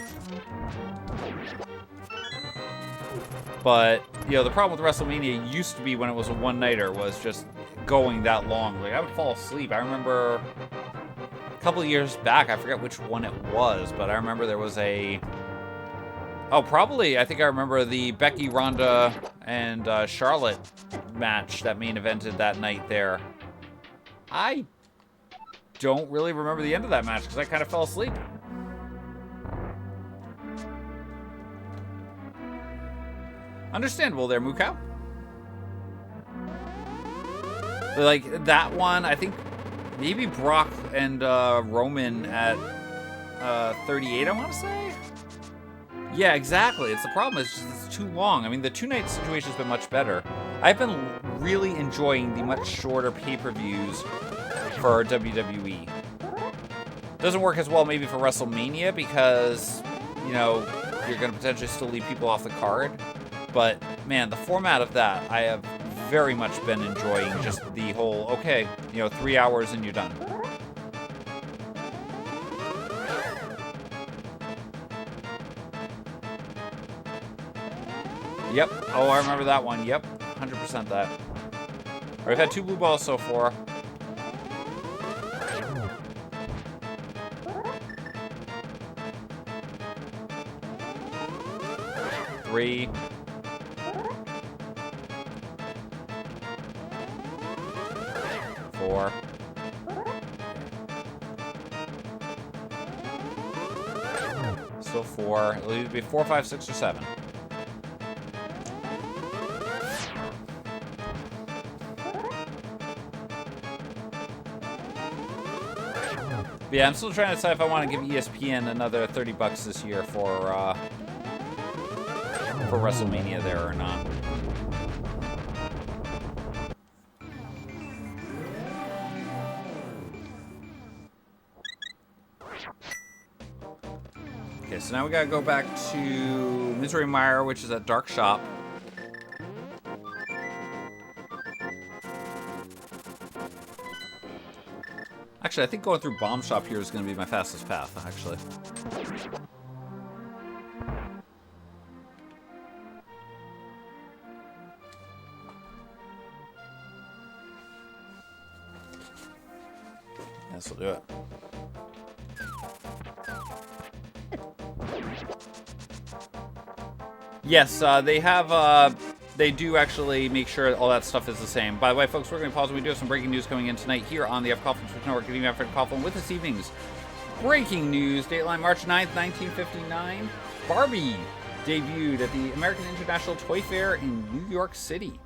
But, you know, the problem with WrestleMania used to be when it was a one-nighter was just going that long. Like, I would fall asleep. I remember... a couple of years back, I forget which one it was, but I remember there was a... Oh, probably, I think I remember the Becky, Ronda, and Charlotte match that main evented that night there. I don't really remember the end of that match, because I kind of fell asleep. Understandable there, Mookow. Like, that one, I think... Maybe Brock and Roman at 38, I want to say? Yeah, exactly. It's the problem. It's just it's too long. I mean, the two-night situation's been much better. I've been really enjoying the much shorter pay-per-views for WWE. Doesn't work as well maybe for WrestleMania because, you know, you're going to potentially still leave people off the card. But, man, the format of that, I have very much been enjoying just the whole, okay, you know, 3 hours and you're done. Yep. Oh, I remember that one. Yep. 100% that. We've had 2 blue balls so far. Three. 4. Still 4. It'll either be 4, 5, 6, or 7. But yeah, I'm still trying to decide if I want to give ESPN another $30 this year for WrestleMania there or not. Okay, so now we gotta go back to Misery Mire, which is at Dark Shop. Actually, I think going through Bomb Shop here is going to be my fastest path, actually. This will do it. Yes, they do actually make sure all that stuff is the same. By the way, folks, we're going to pause. We do have some breaking news coming in tonight here on the F. Coughlin Twitch Network. Getting after Coughlin with this evening's breaking news. Dateline March 9th, 1959. Barbie debuted at the American International Toy Fair in New York City.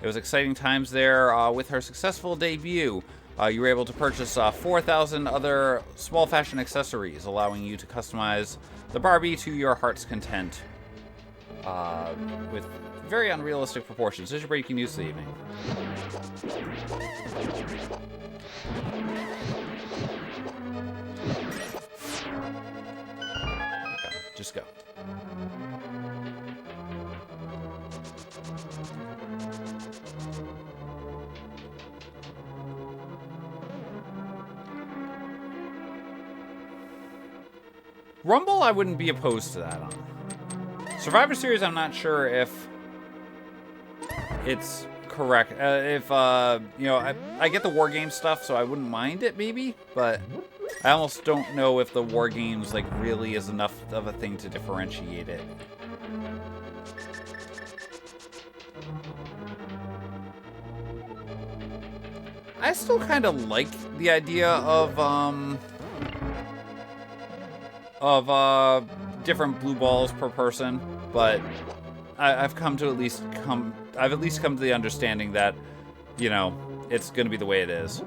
It was exciting times there with her successful debut. You were able to purchase 4,000 other small fashion accessories, allowing you to customize the Barbie to your heart's content with very unrealistic proportions. This is your breaking news this evening. Okay, just go. Rumble, I wouldn't be opposed to that on. Survivor Series, I'm not sure if it's correct. You know, I get the War Games stuff, so I wouldn't mind it, maybe, but I almost don't know if the War Games, like, really is enough of a thing to differentiate it. I still kind of like the idea of different blue balls per person, but I've at least come to the understanding that, you know, it's going to be the way it is.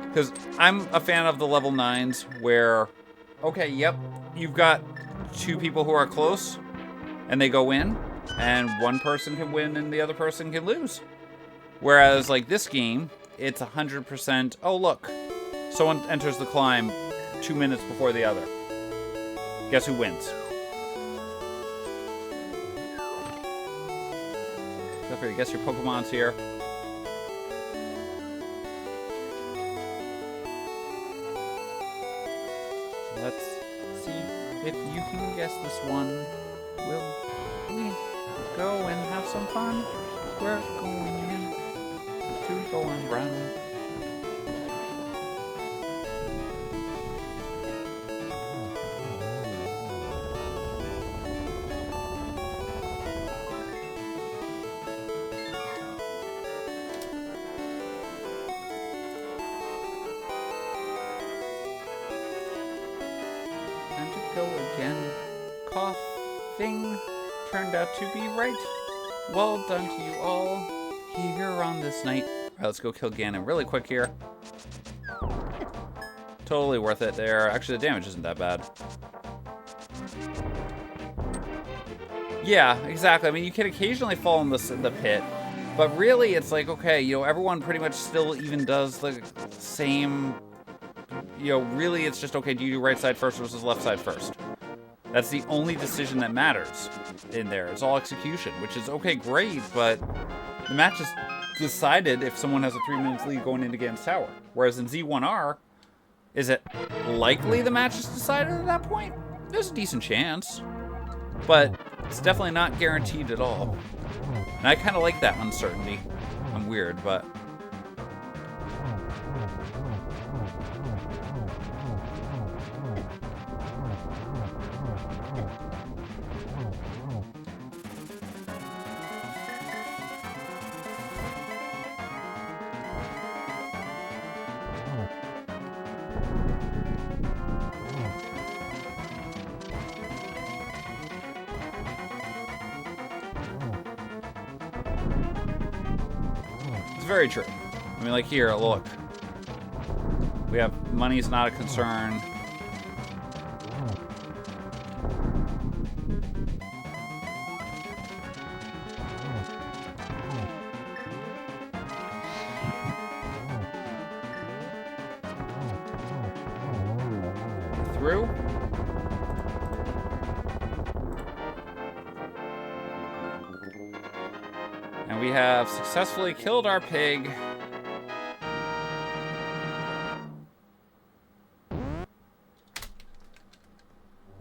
Because I'm a fan of the level 9s where, okay, yep, you've got two people who are close, and they go in, and one person can win and the other person can lose. Whereas, like, this game, it's 100%, oh, look, someone enters the climb 2 minutes before the other. Guess who wins? Guess your Pokemon's here. Let's see if you can guess this one. Will we go and have some fun? We're going to go and run. Coughing turned out to be right. Well done to you all here on this night. Alright, let's go kill Ganon really quick here. Totally worth it there. Actually, the damage isn't that bad. Yeah, exactly. I mean, you can occasionally fall in the pit, but really it's like, okay, you know, everyone pretty much still even does the same, you know, really it's just, okay, do you do right side first versus left side first? That's the only decision that matters in there. It's all execution, which is, okay, great, but the match is decided if someone has a 3 minutes lead going into Ganon's Tower. Whereas in Z1R, is it likely the match is decided at that point? There's a decent chance, but it's definitely not guaranteed at all. And I kind of like that uncertainty. I'm weird, but... very true. I mean, like here, look. We have money's not a concern. Through. And we have successfully killed our pig.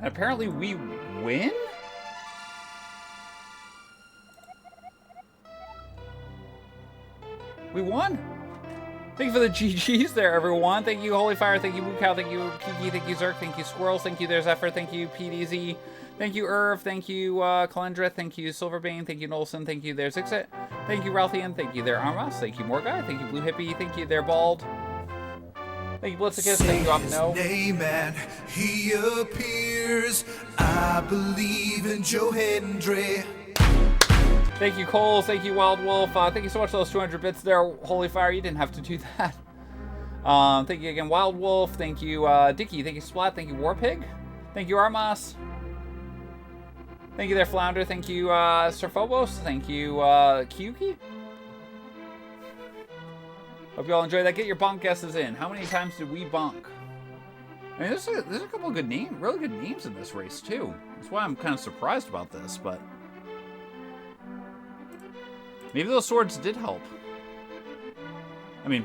And apparently we win? We won! Thank you for the GGs there, everyone. Thank you, Holy Fire. Thank you, Woocow. Thank you, Kiki. Thank you, Zerk. Thank you, Squirrels. Thank you, There's Effort. Thank you, PDZ. Thank you, Irv. Thank you, Kalendra. Thank you, Silverbane. Thank you, Nolson. Thank you, There's Ixit. Thank you, Ralphian. Thank you, there, Armas. Thank you, Morguy. Thank you, Blue Hippie. Thank you, there, Bald. Thank you, Blitzicus. Thank you, Opno. Name and he appears. I believe in Joe Hendry. Thank you, Coles. Thank you, Wild Wolf. Thank you so much for those 200 bits there, Holy Fire. You didn't have to do that. Thank you again, Wild Wolf. Thank you, Dicky. Thank you, Splat. Thank you, Warpig. Thank you, Armas. Thank you there, Flounder. Thank you, Sir Phobos. Thank you, Kyuki. Hope you all enjoyed that. Get your bonk guesses in. How many times did we bonk? I mean, there's a couple of good names, really good names in this race, too. That's why I'm kind of surprised about this, but... maybe those swords did help. I mean,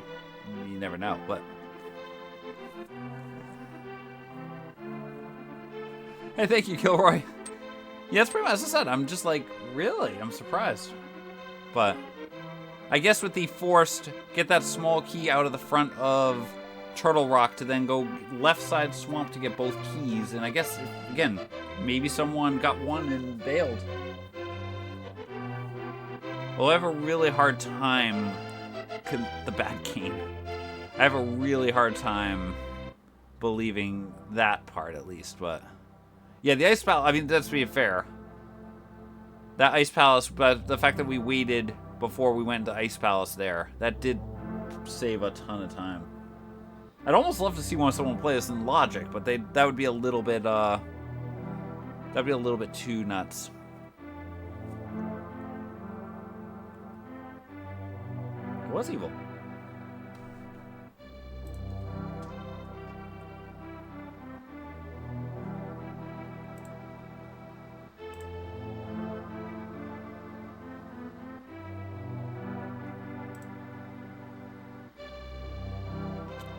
you never know, but... hey, thank you, Kilroy. Yeah, that's pretty much, as I said, I'm just like, really? I'm surprised. But, I guess with the forced, get that small key out of the front of Turtle Rock to then go left side swamp to get both keys. And I guess, again, maybe someone got one and bailed. Well, I have a really hard time, the bad game. I have a really hard time believing that part, at least, but... yeah, the Ice Palace, I mean, that's being fair. That Ice Palace, but the fact that we waited before we went to Ice Palace there, that did save a ton of time. I'd almost love to see someone play this in Logic, but that would be a little bit, that'd be a little bit too nuts. It was evil.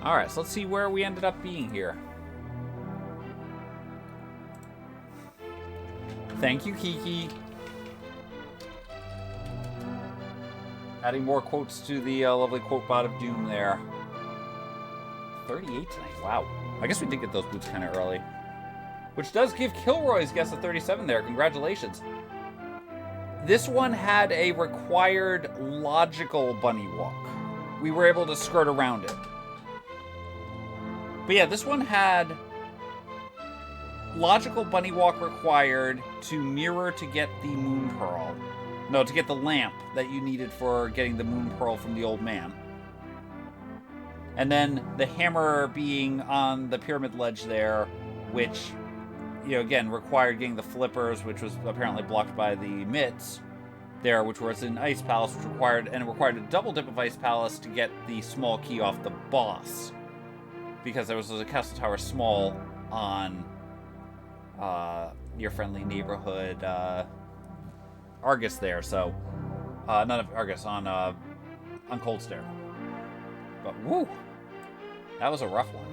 Alright, so let's see where we ended up being here. Thank you, Kiki. Adding more quotes to the lovely quote bot of doom there. 38 tonight, wow. I guess we did get those boots kind of early. Which does give Kilroy's guess a 37 there, congratulations. This one had a required logical bunny walk. We were able to skirt around it. But yeah, this one had logical bunny walk required to mirror to get the moon pearl. No, to get the lamp that you needed for getting the moon pearl from the old man. And then the hammer being on the pyramid ledge there, which, you know, again, required getting the flippers, which was apparently blocked by the mitts there, which was in Ice Palace, which required a double dip of Ice Palace to get the small key off the boss. Because there was a Castle Tower small on your friendly neighborhood Argus there, so not Argus, on Cold Stair. But woo, that was a rough one.